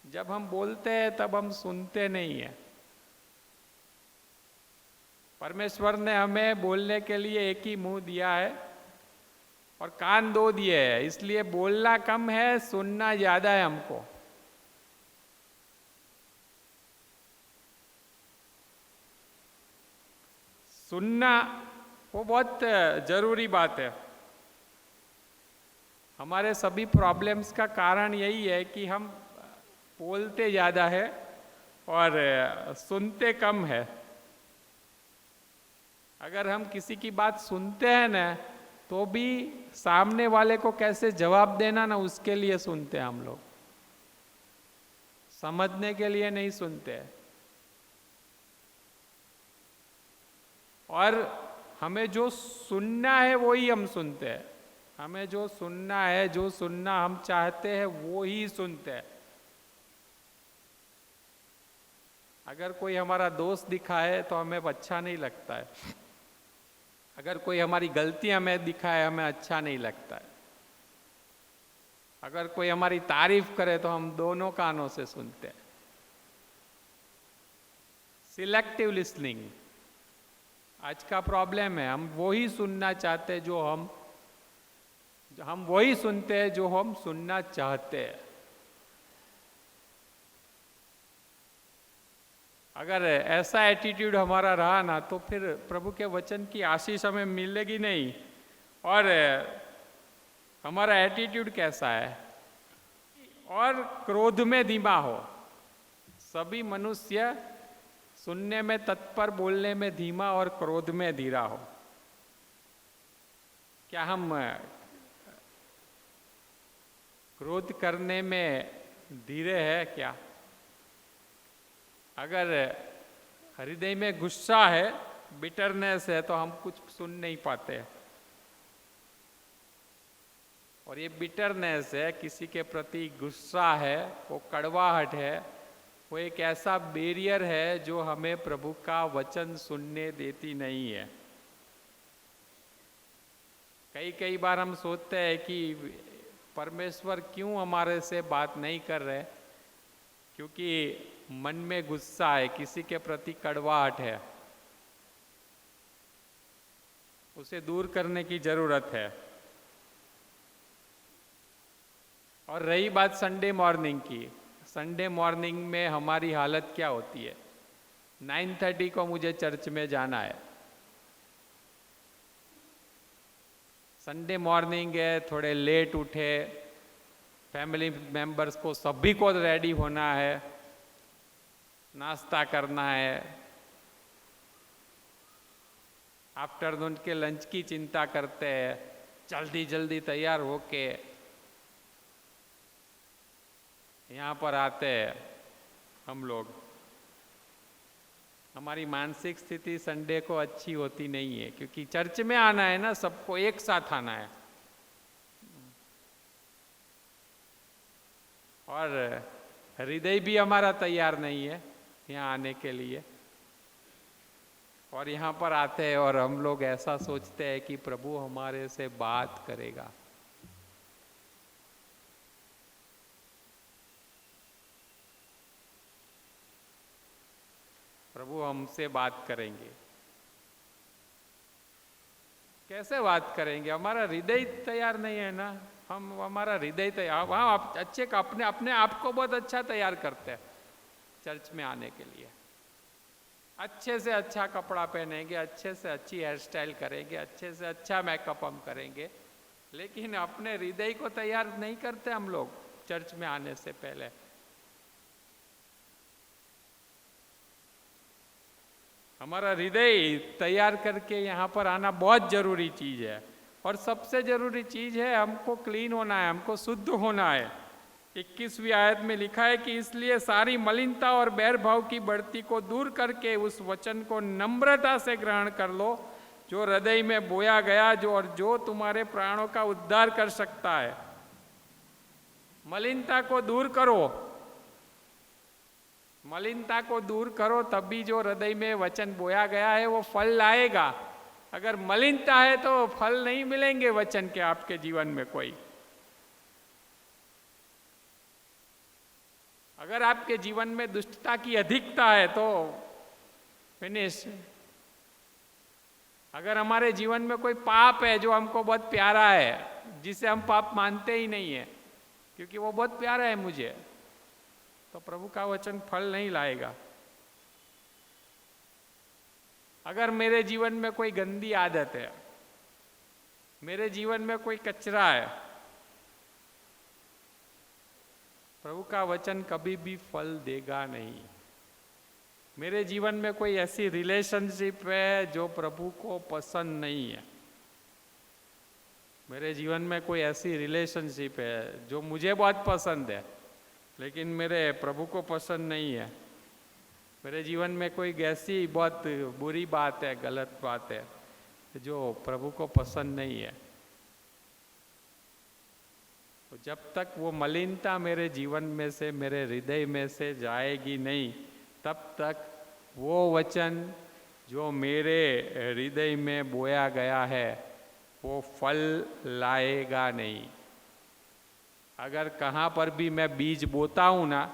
जब हम बोलते हैं तब हम सुनते नहीं है। परमेश्वर ने हमें बोलने के लिए एक ही मुंह दिया है और कान दो दिए हैं, इसलिए बोलना कम है, सुनना ज्यादा है हमको। सुनना वो बहुत जरूरी बात है। हमारे सभी प्रॉब्लम्स का कारण यही है कि हम बोलते ज़्यादा है और सुनते कम है। अगर हम किसी की बात सुनते हैं ना, तो भी सामने वाले को कैसे जवाब देना ना, उसके लिए सुनते हैं हम लोग, समझने के लिए नहीं सुनते। और हमें जो सुनना है वो ही हम सुनते हैं। हमें जो सुनना है, जो सुनना हम चाहते हैं वो ही सुनते हैं। अगर कोई हमारा दोस्त दिखाए तो हमें अच्छा नहीं लगता है, अगर कोई हमारी गलती हमें दिखाए हमें अच्छा नहीं लगता है, अगर कोई हमारी तारीफ करे तो हम दोनों कानों से सुनते हैं। सिलेक्टिव लिसनिंग आज का प्रॉब्लम है। हम वही सुनना चाहते हैं जो हम वही सुनते हैं जो हम सुनना चाहते हैं। अगर ऐसा एटीट्यूड हमारा रहा ना, तो फिर प्रभु के वचन की आशीष हमें मिलेगी नहीं। और हमारा एटीट्यूड कैसा है? और क्रोध में धीमा हो। सभी मनुष्य सुनने में तत्पर, बोलने में धीमा और क्रोध में धीरा हो। क्या हम क्रोध करने में धीरे है क्या? अगर हृदय में गुस्सा है, बिटरनेस है, तो हम कुछ सुन नहीं पाते हैं। और ये बिटरनेस है, किसी के प्रति गुस्सा है, वो कड़वाहट है, वो एक ऐसा बैरियर है जो हमें प्रभु का वचन सुनने देती नहीं है। कई बार हम सोचते हैं कि परमेश्वर क्यों हमारे से बात नहीं कर रहे, क्योंकि मन में गुस्सा है, किसी के प्रति कड़वाहट है, उसे दूर करने की जरूरत है। और रही बात संडे मॉर्निंग की, संडे मॉर्निंग में हमारी हालत क्या होती है? 9:30 को मुझे चर्च में जाना है, संडे मॉर्निंग है, थोड़े लेट उठे, फैमिली मेंबर्स को सभी को रेडी होना है, नाश्ता करना है, आफ्टरनून के लंच की चिंता करते हैं, जल्दी जल्दी तैयार होके यहाँ पर आते हैं हम लोग। हमारी मानसिक स्थिति संडे को अच्छी होती नहीं है, क्योंकि चर्च में आना है ना, सबको एक साथ आना है। और हृदय भी हमारा तैयार नहीं है यहाँ आने के लिए। और यहाँ पर आते हैं और हम लोग ऐसा सोचते हैं कि प्रभु हमारे से बात करेगा। प्रभु हमसे बात करेंगे। कैसे बात करेंगे? हमारा हृदय तैयार नहीं है ना। हमारा हृदय तैयार, वहाँ आप अच्छे का अपने आप को बहुत अच्छा तैयार करते हैं चर्च में आने के लिए। अच्छे से अच्छा कपड़ा पहनेंगे, अच्छे से अच्छी हेयर स्टाइल करेंगे, अच्छे से अच्छा मेकअप हम करेंगे, लेकिन अपने हृदय को तैयार नहीं करते हम लोग चर्च में आने से पहले। हमारा हृदय तैयार करके यहाँ पर आना बहुत जरूरी चीज है। और सबसे जरूरी चीज है, हमको क्लीन होना है, हमको शुद्ध होना है। 21वीं आयत में लिखा है कि इसलिए सारी मलिनता और बैरभाव की बढ़ती को दूर करके उस वचन को नम्रता से ग्रहण कर लो जो हृदय में बोया गया, जो तुम्हारे प्राणों का उद्धार कर सकता है। मलिनता को दूर करो, मलिनता को दूर करो, तभी जो हृदय में वचन बोया गया है वो फल लाएगा। अगर मलिनता है तो फल नहीं मिलेंगे वचन के आपके जीवन में कोई। अगर आपके जीवन में दुष्टता की अधिकता है तो फिनिश। अगर हमारे जीवन में कोई पाप है जो हमको बहुत प्यारा है, जिसे हम पाप मानते ही नहीं है क्योंकि वो बहुत प्यारा है मुझे, तो प्रभु का वचन फल नहीं लाएगा। अगर मेरे जीवन में कोई गंदी आदत है, मेरे जीवन में कोई कचरा है, प्रभु का वचन कभी भी फल देगा नहीं। मेरे जीवन में कोई ऐसी रिलेशनशिप है जो प्रभु को पसंद नहीं है, मेरे जीवन में कोई ऐसी रिलेशनशिप है जो मुझे बहुत पसंद है लेकिन मेरे प्रभु को पसंद नहीं है, मेरे जीवन में कोई ऐसी बहुत बुरी बात है, गलत बात है जो प्रभु को पसंद नहीं है, तो जब तक वो मलिनता मेरे जीवन में से, मेरे हृदय में से जाएगी नहीं, तब तक वो वचन जो मेरे हृदय में बोया गया है वो फल लाएगा नहीं। अगर कहाँ पर भी मैं बीज बोता हूँ ना,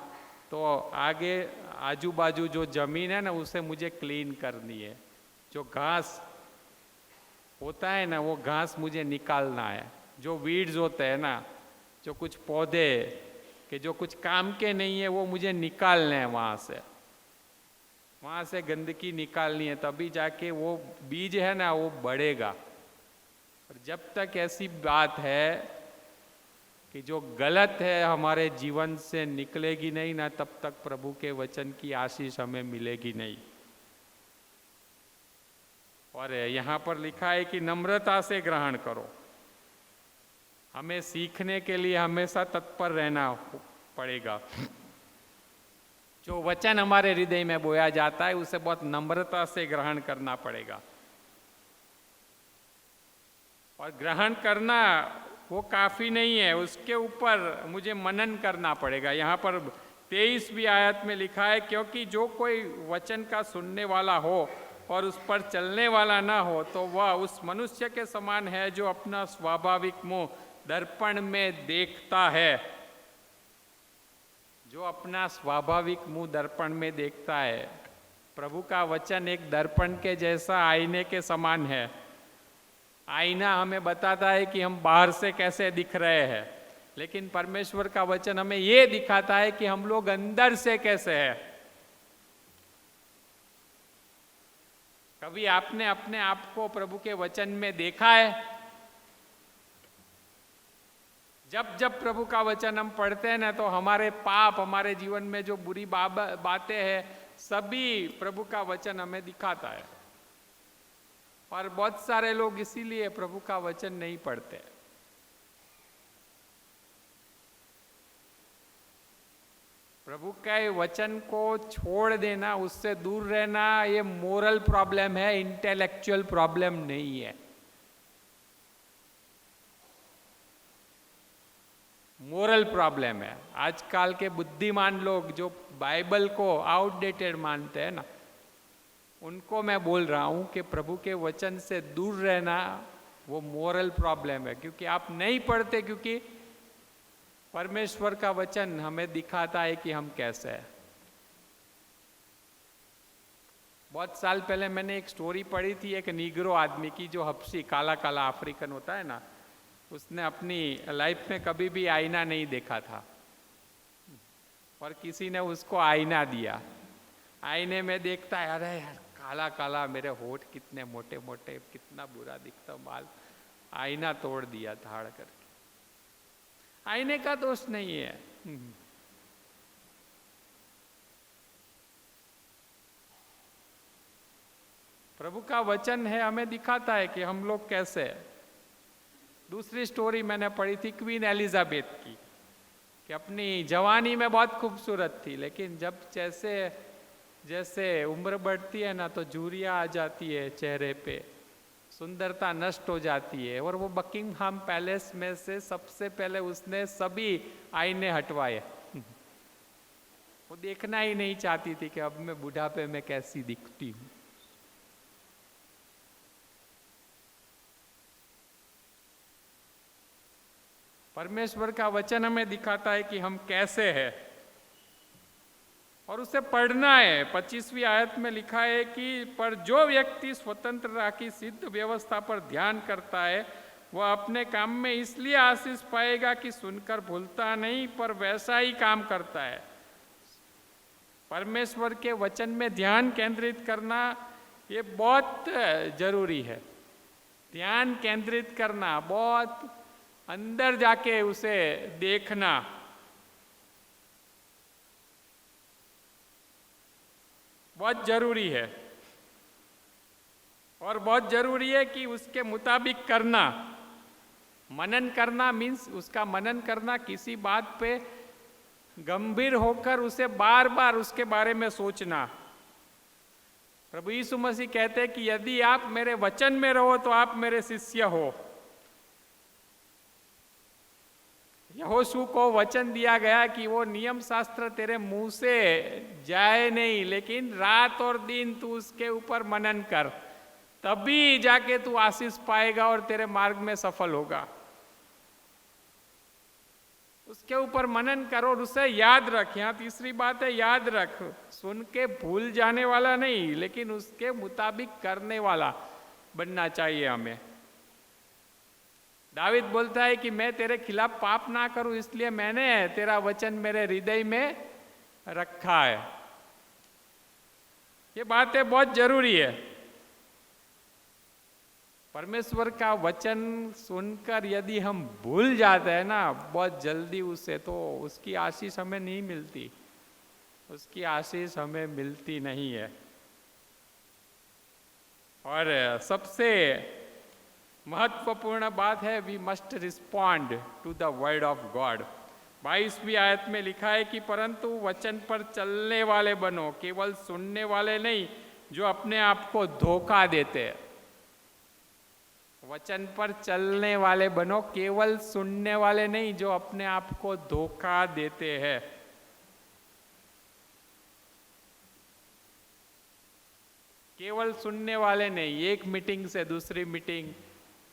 तो आगे आजू बाजू जो जमीन है ना उसे मुझे क्लीन करनी है। जो घास होता है ना वो घास मुझे निकालना है। जो वीड्स होते हैं ना, जो कुछ पौधे के जो कुछ काम के नहीं है वो मुझे निकालने हैं वहाँ से गंदगी निकालनी है, तभी जाके वो बीज है ना वो बढ़ेगा। और जब तक ऐसी बात है कि जो गलत है हमारे जीवन से निकलेगी नहीं ना, तब तक प्रभु के वचन की आशीष हमें मिलेगी नहीं। और यहाँ पर लिखा है कि नम्रता से ग्रहण करो। हमें सीखने के लिए हमेशा तत्पर रहना पड़ेगा। जो वचन हमारे हृदय में बोया जाता है उसे बहुत नम्रता से ग्रहण करना पड़ेगा, और ग्रहण करना वो काफी नहीं है, उसके ऊपर मुझे मनन करना पड़ेगा। यहाँ पर 23वीं आयत में लिखा है, क्योंकि जो कोई वचन का सुनने वाला हो और उस पर चलने वाला ना हो तो वह उस मनुष्य के समान है जो अपना स्वाभाविक मुंह दर्पण में देखता है। जो अपना स्वाभाविक मुंह दर्पण में देखता है। प्रभु का वचन एक दर्पण के जैसा आईने के समान है। आईना हमें बताता है कि हम बाहर से कैसे दिख रहे हैं, लेकिन परमेश्वर का वचन हमें ये दिखाता है कि हम लोग अंदर से कैसे हैं। कभी आपने अपने आप को प्रभु के वचन में देखा है? जब जब प्रभु का वचन हम पढ़ते हैं ना, तो हमारे पाप, हमारे जीवन में जो बुरी बातें हैं, सभी प्रभु का वचन हमें दिखाता है। और बहुत सारे लोग इसीलिए प्रभु का वचन नहीं पढ़ते। प्रभु के वचन को छोड़ देना, उससे दूर रहना, ये मोरल प्रॉब्लम है, इंटेलेक्चुअल प्रॉब्लम नहीं है। मोरल प्रॉब्लम है। आजकल के बुद्धिमान लोग जो बाइबल को आउटडेटेड मानते हैं ना, उनको मैं बोल रहा हूं कि प्रभु के वचन से दूर रहना वो मोरल प्रॉब्लम है, क्योंकि आप नहीं पढ़ते, क्योंकि परमेश्वर का वचन हमें दिखाता है कि हम कैसे हैं। बहुत साल पहले मैंने एक स्टोरी पढ़ी थी, एक नीग्रो आदमी की, जो हबशी काला काला अफ्रीकन होता है ना, उसने अपनी लाइफ में कभी भी आईना नहीं देखा था, और किसी ने उसको आईना दिया। आईने में देखता है, अरे यार काला काला, मेरे होठ कितने मोटे मोटे, कितना बुरा दिखता बाल। आईना तोड़ दिया धाड़ करके। आईने का दोष नहीं है। प्रभु का वचन है, हमें दिखाता है कि हम लोग कैसे हैं। दूसरी स्टोरी मैंने पढ़ी थी क्वीन एलिजाबेथ की, कि अपनी जवानी में बहुत खूबसूरत थी, लेकिन जब जैसे जैसे उम्र बढ़ती है ना, तो झुर्रियाँ आ जाती है चेहरे पे, सुंदरता नष्ट हो जाती है। और वो बकिंगहाम पैलेस में से सबसे पहले उसने सभी आईने हटवाए। वो देखना ही नहीं चाहती थी कि अब मैं बुढ़ापे में कैसी दिखती हूँ। परमेश्वर का वचन हमें दिखाता है कि हम कैसे हैं, और उसे पढ़ना है। 25वीं आयत में लिखा है कि पर जो व्यक्ति स्वतंत्रता की सिद्ध व्यवस्था पर ध्यान करता है, वह अपने काम में इसलिए आशीष पाएगा कि सुनकर भूलता नहीं, पर वैसा ही काम करता है। परमेश्वर के वचन में ध्यान केंद्रित करना ये बहुत जरूरी है। ध्यान केंद्रित करना, बहुत अंदर जाके उसे देखना। बहुत जरूरी है, और बहुत जरूरी है कि उसके मुताबिक करना। मनन करना मीन्स उसका मनन करना, किसी बात पे गंभीर होकर उसे बार बार उसके बारे में सोचना। प्रभु यीशु मसीह कहते हैं कि यदि आप मेरे वचन में रहो तो आप मेरे शिष्य हो। यहोशू को वचन दिया गया कि वो नियम शास्त्र तेरे मुंह से जाए नहीं, लेकिन रात और दिन तू उसके ऊपर मनन कर, तभी जाके तू आशीष पाएगा और तेरे मार्ग में सफल होगा। उसके ऊपर मनन करो और उसे याद रख। यहाँ तीसरी बात है, याद रख। सुन के भूल जाने वाला नहीं, लेकिन उसके मुताबिक करने वाला बनना चाहिए हमें। दावीद बोलता है कि मैं तेरे खिलाफ पाप ना करूं, इसलिए मैंने तेरा वचन मेरे हृदय में रखा है। ये बातें बहुत जरूरी है। परमेश्वर का वचन सुनकर यदि हम भूल जाते हैं ना बहुत जल्दी उसे, तो उसकी आशीष हमें नहीं मिलती, उसकी आशीष हमें मिलती नहीं है। और सबसे महत्वपूर्ण बात है, we must respond to the word of God. 22वीं आयत में लिखा है कि परंतु वचन पर चलने वाले बनो, केवल सुनने वाले नहीं जो अपने आप को धोखा देते हैं। वचन पर चलने वाले बनो, केवल सुनने वाले नहीं जो अपने आप को धोखा देते हैं। केवल सुनने वाले नहीं, एक मीटिंग से दूसरी मीटिंग,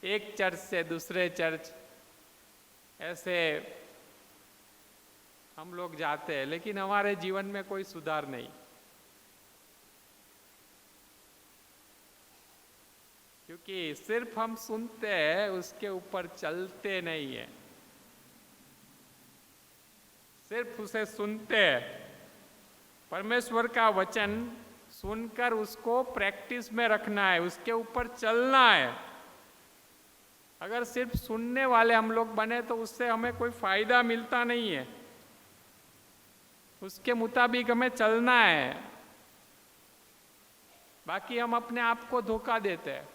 एक चर्च से दूसरे चर्च, ऐसे हम लोग जाते हैं लेकिन हमारे जीवन में कोई सुधार नहीं। क्योंकि सिर्फ हम सुनते हैं, उसके ऊपर चलते नहीं है। सिर्फ उसे सुनते हैं। परमेश्वर का वचन सुनकर उसको प्रैक्टिस में रखना है, उसके ऊपर चलना है। अगर सिर्फ सुनने वाले हम लोग बने तो उससे हमें कोई फायदा मिलता नहीं है। उसके मुताबिक हमें चलना है, बाकी हम अपने आप को धोखा देते हैं।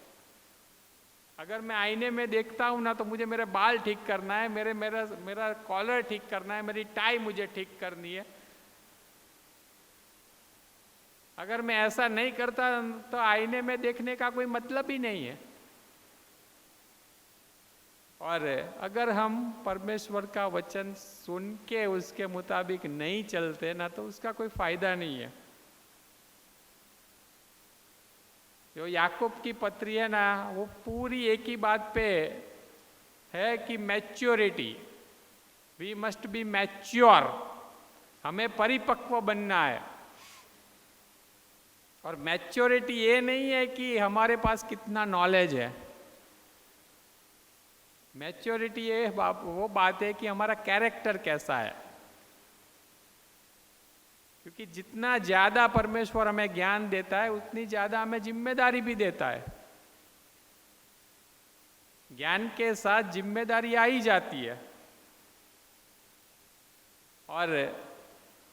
अगर मैं आईने में देखता हूं ना तो मुझे मेरे बाल ठीक करना है, मेरा कॉलर ठीक करना है, मेरी टाई मुझे ठीक करनी है। अगर मैं ऐसा नहीं करता तो आईने में देखने का कोई मतलब ही नहीं है। और अगर हम परमेश्वर का वचन सुन के उसके मुताबिक नहीं चलते ना तो उसका कोई फायदा नहीं है। जो याकूब की पत्री है ना, वो पूरी एक ही बात पे है कि maturity, we must be mature, हमें परिपक्व बनना है। और मैच्योरिटी ये नहीं है कि हमारे पास कितना नॉलेज है। मैच्योरिटी ये वो बात है कि हमारा कैरेक्टर कैसा है। क्योंकि जितना ज्यादा परमेश्वर हमें ज्ञान देता है उतनी ज्यादा हमें जिम्मेदारी भी देता है। ज्ञान के साथ जिम्मेदारी आ ही जाती है। और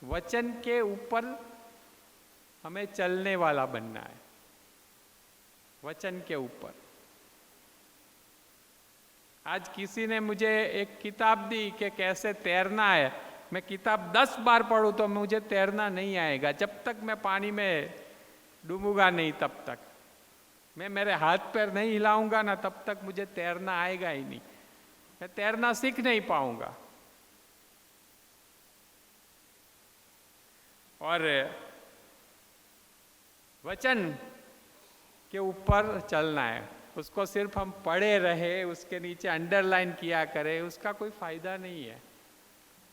वचन के ऊपर हमें चलने वाला बनना है, वचन के ऊपर। आज किसी ने मुझे एक किताब दी कि कैसे तैरना है। मैं किताब 10 बार पढूं तो मुझे तैरना नहीं आएगा। जब तक मैं पानी में डूबूंगा नहीं तब तक, मैं मेरे हाथ पैर नहीं हिलाऊंगा ना तब तक मुझे तैरना आएगा ही नहीं। मैं तैरना सीख नहीं पाऊंगा। और वचन के ऊपर चलना है। उसको सिर्फ हम पढ़े रहे, उसके नीचे अंडरलाइन किया करें, उसका कोई फायदा नहीं है।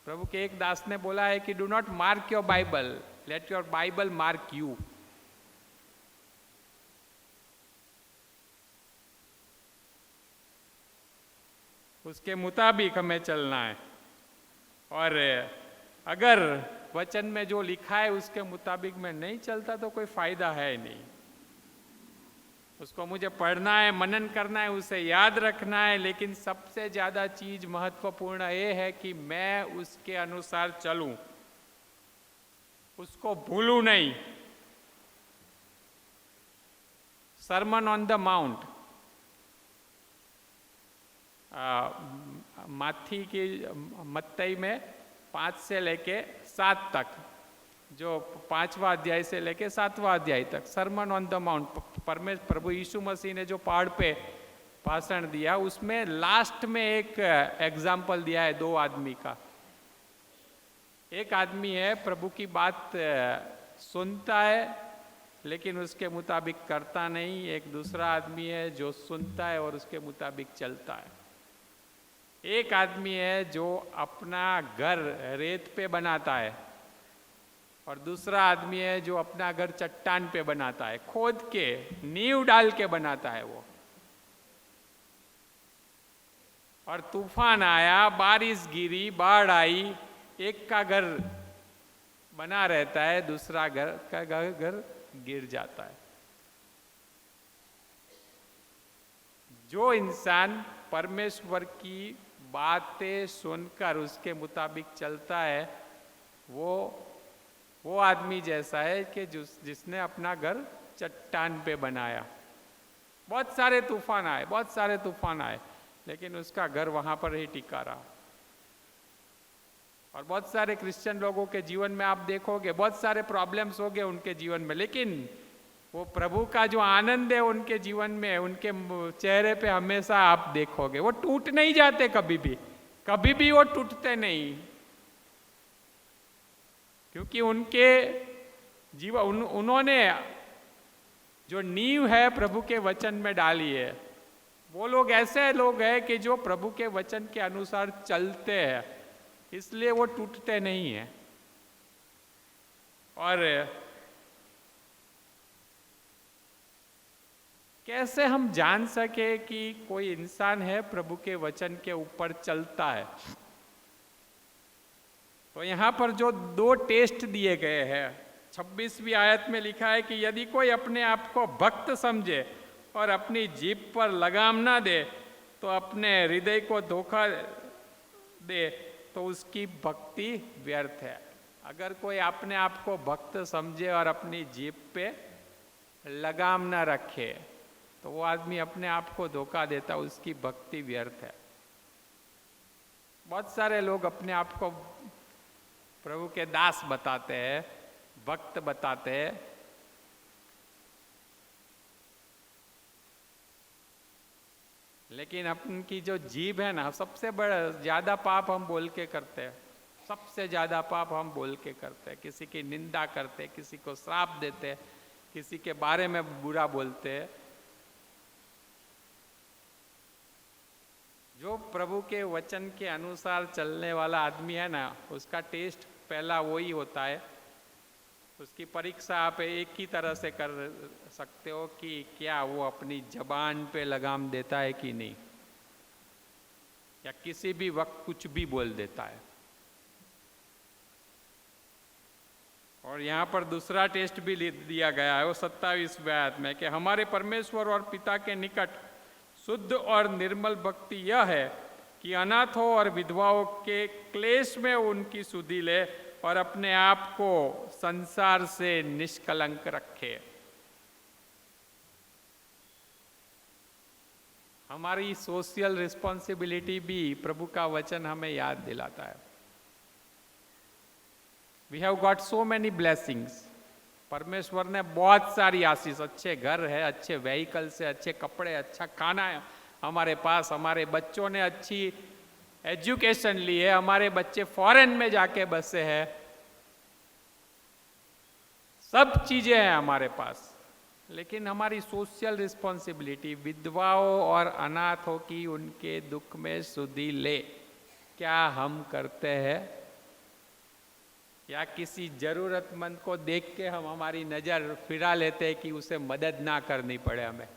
प्रभु के एक दास ने बोला है कि do not mark your Bible, let your Bible mark you. उसके मुताबिक हमें चलना है। और अगर वचन में जो लिखा है उसके मुताबिक मैं नहीं चलता तो कोई फायदा है नहीं। उसको मुझे पढ़ना है, मनन करना है, उसे याद रखना है, लेकिन सबसे ज्यादा चीज महत्वपूर्ण ये है कि मैं उसके अनुसार चलूं, उसको भूलूं नहीं। सरमन ऑन द माउंट, माथी की मत्तई में 5 से लेके 7 तक, जो 5वां अध्याय से लेके 7वां अध्याय तक, सरमन ऑन द माउंट, प्रभु यीशु मसीह ने जो पहाड़ पे भाषण दिया उसमें लास्ट में एक एग्जाम्पल दिया है 2 आदमी का। एक आदमी है प्रभु की बात सुनता है लेकिन उसके मुताबिक करता नहीं। एक दूसरा आदमी है जो सुनता है और उसके मुताबिक चलता है। एक आदमी है जो अपना घर रेत पे बनाता है और दूसरा आदमी है जो अपना घर चट्टान पे बनाता है, खोद के नींव डाल के बनाता है वो। और तूफान आया, बारिश गिरी, बाढ़ आई, एक का घर बना रहता है, दूसरा घर गिर जाता है। जो इंसान परमेश्वर की बातें सुनकर उसके मुताबिक चलता है वो आदमी जैसा है कि जिसने अपना घर चट्टान पे बनाया। बहुत सारे तूफान आए, बहुत सारे तूफान आए, लेकिन उसका घर वहां पर ही टिका रहा। और बहुत सारे क्रिश्चियन लोगों के जीवन में आप देखोगे बहुत सारे प्रॉब्लम्स हो गए उनके जीवन में, लेकिन वो प्रभु का जो आनंद है उनके जीवन में, उनके चेहरे पे हमेशा आप देखोगे। वो टूट नहीं जाते कभी भी वो टूटते नहीं, क्योंकि उनके जीवन उन्होंने जो नींव है प्रभु के वचन में डाली है। वो लोग ऐसे लोग हैं कि जो प्रभु के वचन के अनुसार चलते हैं, इसलिए वो टूटते नहीं हैं। और कैसे हम जान सके कि कोई इंसान है प्रभु के वचन के ऊपर चलता है? तो यहां पर जो 2 टेस्ट दिए गए हैं, 26वीं आयत में लिखा है कि यदि कोई अपने आप को भक्त समझे और अपनी जीभ पर लगाम ना दे, तो अपने हृदय को धोखा दे, तो उसकी भक्ति व्यर्थ है। अगर कोई अपने आप को भक्त समझे और अपनी जीभ पे लगाम ना रखे, तो वो आदमी अपने आप को धोखा देता, उसकी भक्ति व्यर्थ है। बहुत सारे लोग अपने आप को प्रभु के दास बताते हैं, भक्त बताते हैं, लेकिन अपनी जो जीभ है ना, सबसे बड़ा ज्यादा पाप हम बोल के करते हैं। सबसे ज्यादा पाप हम बोल के करते हैं। किसी की निंदा करते हैं, किसी को श्राप देते हैं, किसी के बारे में बुरा बोलते हैं। जो प्रभु के वचन के अनुसार चलने वाला आदमी है ना, उसका टेस्ट पहला वही होता है। उसकी परीक्षा आप एक ही तरह से कर सकते हो कि क्या वो अपनी जबान पे लगाम देता है कि नहीं, या किसी भी वक्त कुछ भी बोल देता है। और यहाँ पर दूसरा टेस्ट भी दिया गया है, वो 27वें आयत में, कि हमारे परमेश्वर और पिता के निकट शुद्ध और निर्मल भक्ति यह है कि अनाथों और विधवाओं के क्लेश में उनकी सुधि ले और अपने आप को संसार से निष्कलंक रखे। हमारी सोशल रिस्पॉन्सिबिलिटी भी प्रभु का वचन हमें याद दिलाता है। We have got so many blessings. परमेश्वर ने बहुत सारी आशीष, अच्छे घर है, अच्छे व्हीकल से, अच्छे कपड़े, अच्छा खाना है हमारे पास, हमारे बच्चों ने अच्छी एजुकेशन ली है, हमारे बच्चे फॉरेन में जाके बसे हैं, सब चीजें हैं हमारे पास, लेकिन हमारी सोशल रिस्पॉन्सिबिलिटी विधवाओं और अनाथों की उनके दुख में सुधि ले, क्या हम करते हैं? या किसी जरूरतमंद को देख के हम हमारी नजर फिरा लेते हैं कि उसे मदद ना करनी पड़े हमें?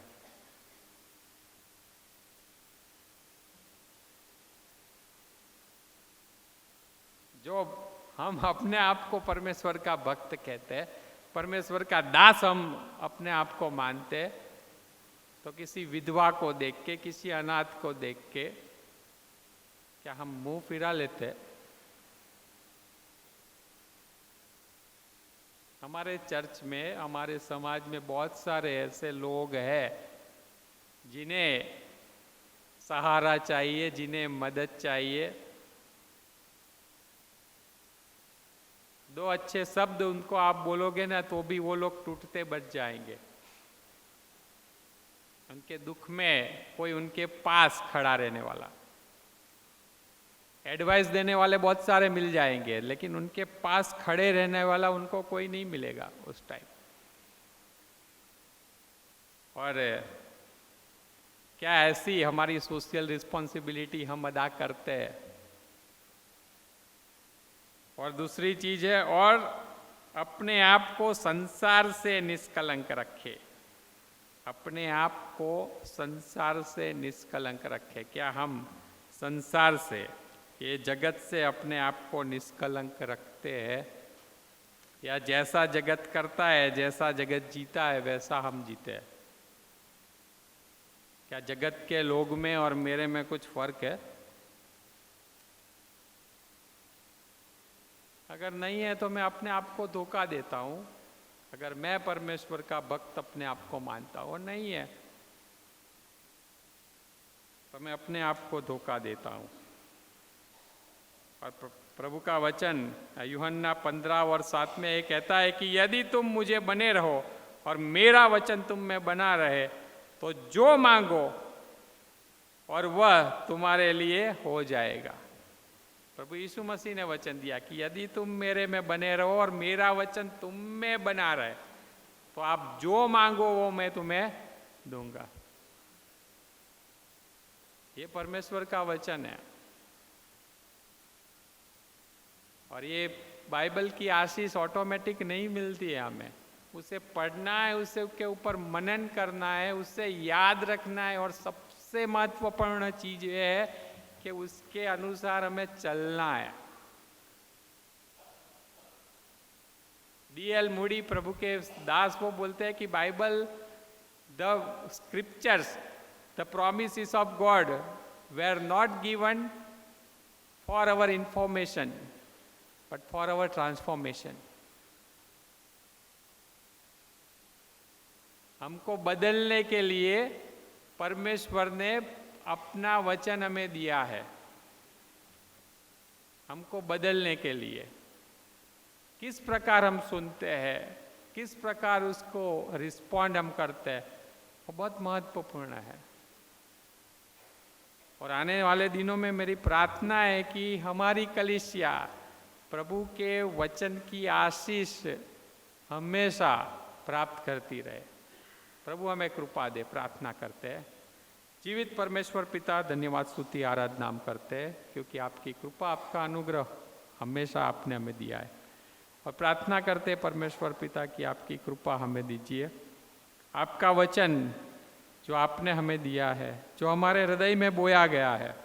जो हम अपने आप को परमेश्वर का भक्त कहते हैं, परमेश्वर का दास हम अपने आप को मानते, तो किसी विधवा को देख के, किसी अनाथ को देख के क्या हम मुंह फिरा लेते? हमारे चर्च में, हमारे समाज में बहुत सारे ऐसे लोग हैं जिन्हें सहारा चाहिए, जिन्हें मदद चाहिए। 2 अच्छे शब्द उनको आप बोलोगे ना, तो भी वो लोग टूटते बच जाएंगे। उनके दुख में कोई उनके पास खड़ा रहने वाला, एडवाइस देने वाले बहुत सारे मिल जाएंगे, लेकिन उनके पास खड़े रहने वाला उनको कोई नहीं मिलेगा उस टाइम। और क्या ऐसी हमारी सोशल रिस्पॉन्सिबिलिटी हम अदा करते हैं? और दूसरी चीज है, और अपने आप को संसार से निष्कलंक रखे। अपने आप को संसार से निष्कलंक रखे। क्या हम संसार से, ये जगत से अपने आप को निष्कलंक रखते हैं, या जैसा जगत करता है, जैसा जगत जीता है, वैसा हम जीते हैं? क्या जगत के लोग में और मेरे में कुछ फर्क है? अगर नहीं है तो मैं अपने आप को धोखा देता हूं। अगर मैं परमेश्वर का भक्त अपने आप को मानता हूं, और नहीं है तो मैं अपने आप को धोखा देता हूँ। और प्रभु का वचन यूहन्ना 15 और 7 में ये कहता है कि यदि तुम मुझे बने रहो और मेरा वचन तुम में बना रहे तो जो मांगो और वह तुम्हारे लिए हो जाएगा। प्रभु यीशु मसीह ने वचन दिया कि यदि तुम मेरे में बने रहो और मेरा वचन तुम में बना रहे तो आप जो मांगो वो मैं तुम्हें दूंगा। ये परमेश्वर का वचन है। और ये बाइबल की आशीष ऑटोमेटिक नहीं मिलती है हमें, उसे पढ़ना है, उसे के ऊपर मनन करना है, उसे याद रखना है, और सबसे महत्वपूर्ण चीज ये है कि उसके अनुसार हमें चलना है। D.L. मूडी प्रभु के दास वो बोलते हैं कि Bible, the scriptures, the promises of God were not given for our information but for our transformation. हमको बदलने के लिए परमेश्वर ने अपना वचन हमें दिया है, हमको बदलने के लिए। किस प्रकार हम सुनते हैं, किस प्रकार उसको रिस्पॉन्ड हम करते हैं, वो बहुत महत्वपूर्ण है। और आने वाले दिनों में मेरी प्रार्थना है कि हमारी कलीसिया प्रभु के वचन की आशीष हमेशा प्राप्त करती रहे। प्रभु हमें कृपा दे, प्रार्थना करते हैं। जीवित परमेश्वर पिता, धन्यवाद स्तुति आराधना हम करते हैं क्योंकि आपकी कृपा, आपका अनुग्रह हमेशा आपने हमें दिया है। और प्रार्थना करते हैं परमेश्वर पिता कि आपकी कृपा हमें दीजिए। आपका वचन जो आपने हमें दिया है, जो हमारे हृदय में बोया गया है,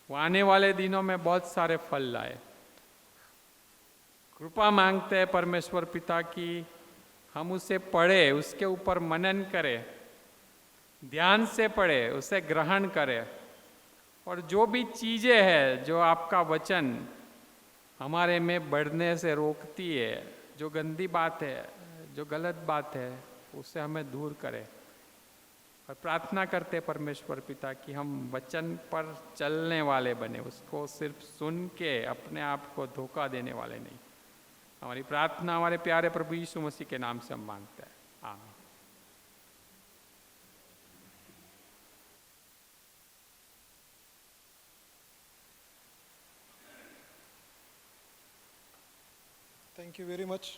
वो आने वाले दिनों में बहुत सारे फल लाए। कृपा मांगते हैं परमेश्वर पिता कि हम उसे पढ़े, उसके ऊपर मनन करें, ध्यान से पढ़े, उसे ग्रहण करें, और जो भी चीज़ें हैं जो आपका वचन हमारे में बढ़ने से रोकती है, जो गंदी बात है, जो गलत बात है, उससे हमें दूर करें। और प्रार्थना करते परमेश्वर पिता कि हम वचन पर चलने वाले बने, उसको सिर्फ सुन के अपने आप को धोखा देने वाले नहीं। हमारी प्रार्थना हमारे प्यारे प्रभु यीशु मसीह के नाम से हम मांगते हैं, आमीन। थँक्यू व्हेरी मच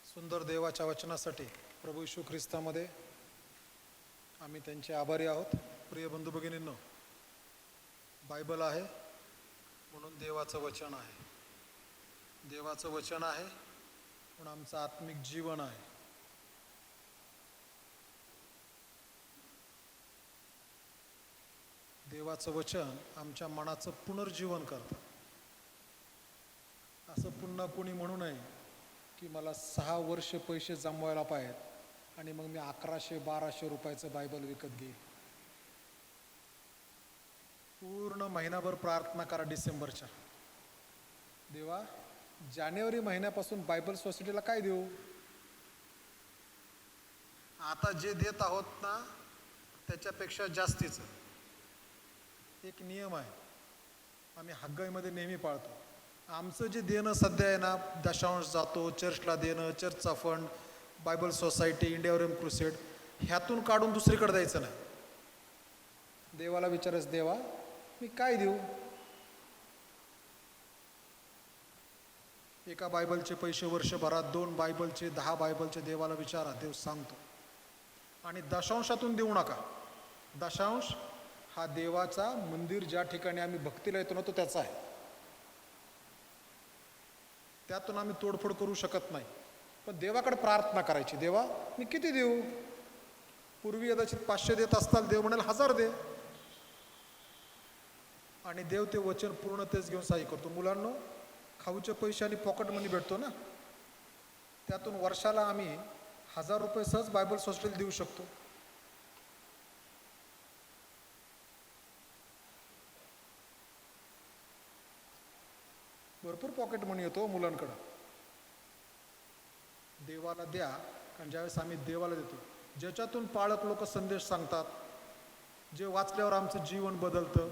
सुंदर देवाच्या वचनासाठी प्रभू यीशू ख्रिस्तामध्ये आम्ही त्यांचे आभारी आहोत। प्रिय बंधू भगिनींनो, बायबल आहे म्हणून देवाचं वचन आहे, देवाचं वचन आहे म्हणून आमचं आत्मिक जीवन आहे। देवाचं वचन आमच्या मनाचं पुनर्जीवन करतं। असं पुन्हा कोणी म्हणू नये की मला 6 वर्ष पैसे जमवायला पाहिजेत आणि मग मी 1100-1200 रुपयाचं बायबल विकत घेईन। पूर्ण महिनाभर प्रार्थना करा डिसेंबरच्या, देवा जानेवारी महिन्यापासून बायबल सोसायटीला काय देऊ? आता जे देत आहोत ना त्याच्यापेक्षा जास्तीचं एक नियम आहे, आम्ही हग्गाईमध्ये नेहमी पाळतो। आमचं जे देणं सध्या आहे ना, दशांश जातो, चर्चला देणं, चर्चचा फंड, बायबल सोसायटी, इंडियावरम क्रुसेड, ह्यातून काढून दुसरीकडे द्यायचं नाही। देवाला विचारायचं, देवा मी काय देऊ? एका बायबलचे पैसे वर्षभरात, 2 बायबलचे, 10 बायबलचे देवाला विचारा, देव सांगतो। आणि दशांशातून देऊ नका। दशांश हा देवाचा मंदिर ज्या ठिकाणी आम्ही भक्तीला येतो ना तो त्याचा आहे, त्यातून आम्ही तोडफोड करू शकत नाही। पण देवाकडे प्रार्थना करायची, देवा मी किती देऊ? पूर्वी कदाचित 500 देत असताल, देव म्हणाल 1000 दे, आणि देव ते वचन पूर्णतेच घेऊन सहाय्य करतो। मुलांनो, खाऊचे पैसे आणि पॉकेट मनी भेटतो ना, त्यातून वर्षाला आम्ही 1000 रुपये सहज बायबल सोसायटीला देऊ शकतो। भरपूर पॉकेट मनी येतो मुलांकडं। देवाला द्या, कारण ज्यावेळेस आम्ही देवाला देतो, ज्याच्यातून पाळक लोक संदेश सांगतात, जे वाचल्यावर आमचं जीवन बदलतं,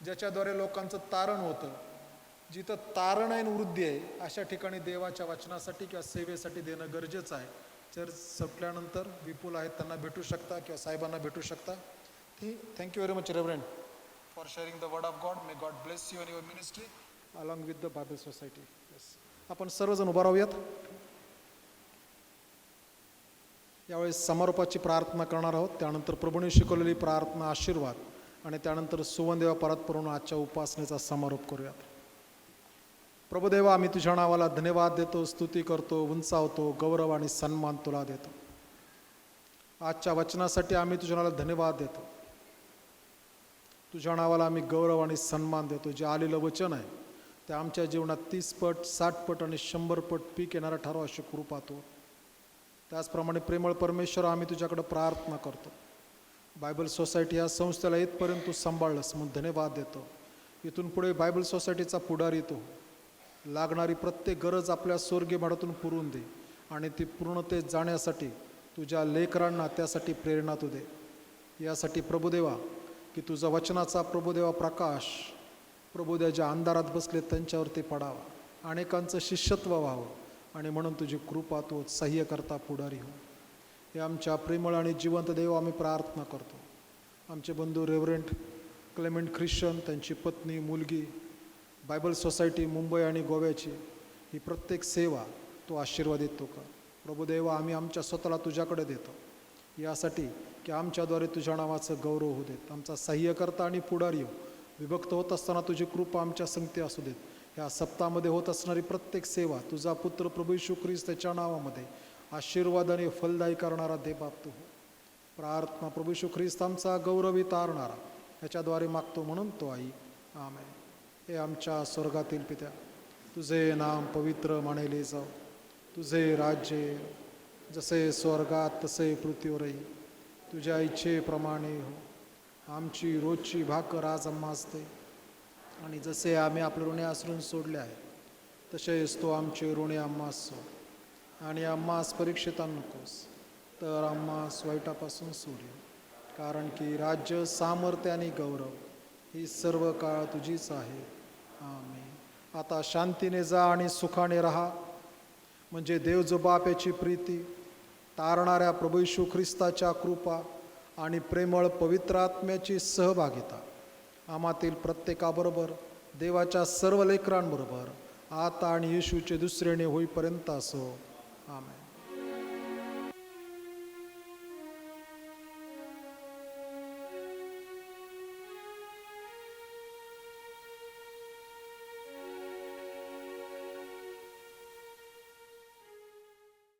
ज्याच्याद्वारे लोकांचं तारण होतं. जिथं तारण आहे आणि वृद्धी आहे अशा ठिकाणी देवाच्या वचनासाठी किंवा सेवेसाठी देणं गरजेचं आहे. चर्च संपल्यानंतर विपुल आहेत त्यांना भेटू शकता किंवा साहेबांना भेटू शकता. Thank you very much reverend for sharing the word of God. May God bless you in your ministry along with the Bible society. आपण सर्वजण उभा राहूयात. यावेळेस समारोपाची प्रार्थना करणार आहोत. त्यानंतर प्रभूने शिकवलेली प्रार्थना आशीर्वाद आणि त्यानंतर सुवनदेवा परत पडून आजच्या उपासनेचा समारोप करूयात. प्रभुदेवा, आम्ही तुझ्या नावाला धन्यवाद देतो, स्तुती करतो, उंचावतो, गौरव आणि सन्मान तुला देतो. आजच्या वचनासाठी आम्ही तुझ्या नावाला धन्यवाद देतो. तुझ्या नावाला आम्ही गौरव आणि सन्मान देतो. जे आलेलं वचन आहे ते आमच्या जीवनात 30 पट 60 पट आणि 100 पट पीक येणारा ठराव अशी कृपा तू. त्याचप्रमाणे प्रेमळ परमेश्वर, आम्ही तुझ्याकडे प्रार्थना करतो. बायबल सोसायटी या संस्थेला इथपर्यंत तू सांभाळलंस म्हणून धन्यवाद देतो. इथून पुढे बायबल सोसायटीचा पुढारी तू. लागणारी प्रत्येक गरज आपल्या स्वर्गीय भाडातून पुरवून दे आणि ती पूर्णतेत जाण्यासाठी तुझ्या लेकरांना त्यासाठी प्रेरणा तू दे. यासाठी प्रभुदेवा की तुझा वचनाचा प्रभुदेवा प्रकाश प्रभुदेवा ज्या अंधारात बसले त्यांच्यावरती पडावा, अनेकांचं शिष्यत्व व्हावं आणि म्हणून तुझी कृपा तू सह्य करता पुढारी हो. हे आमच्या प्रेमळ आणि जिवंत देव आम्ही प्रार्थना करतो. आमचे बंधू रेव्हरंट क्लेमेंट ख्रिश्चन, त्यांची पत्नी, मुलगी, बायबल सोसायटी मुंबई आणि गोव्याची ही प्रत्येक सेवा तो आशीर्वादित तो का. प्रभुदेवा, आम्ही आमच्या स्वतःला तुझ्याकडे देतो यासाठी की आमच्याद्वारे तुझ्या नावाचं गौरव होऊ देत. आमचा सह्यकर्ता आणि पुढारी हो. विभक्त होत असताना तुझी कृपा आमच्या संगती असू देत. ह्या सप्ताहामध्ये होत असणारी प्रत्येक सेवा तुझा पुत्र प्रभू येशू ख्रिस्त त्याच्या नावामध्ये आशीर्वाद आणि फलदायी करणारा देवबाप तू हो. प्रार्थना प्रभू येशू ख्रिस्त आमचा गौरवी तारणारा ह्याच्याद्वारे मागतो म्हणून तो आई. आमेन. हे आमच्या स्वर्गातील पित्या, तुझे नाम पवित्र मानले जाऊ. तुझे राज्य जसे स्वर्गात तसे पृथ्वीवरही तुझ्या इच्छेप्रमाणे हो. आमची रोजची भाकर आज आम्हास दे आणि जसे आम्ही आपले ऋणे आसरून सोडले आहे तसेच तो आमचे ऋणे आम्हास सोड आणि आम्हास परीक्षेत आणू नकोस तर आम्हास वाईटापासून सोड. कारण की राज्य, सामर्थ्य आणि गौरव ही सर्व काळ तुझीच आहे. आमेन. आता शांतीने जा आणि सुखाने राहा, म्हणजे देव जो बाप याची प्रीती, तारणाऱ्या प्रभू येशू ख्रिस्ताच्या कृपा आणि प्रेमळ पवित्र आत्म्याची सहभागिता आम्हातील प्रत्येकाबरोबर, देवाच्या सर्व लेकरांबरोबर आता आणि येशूचे दुसरेने होईपर्यंत असो. आमेन.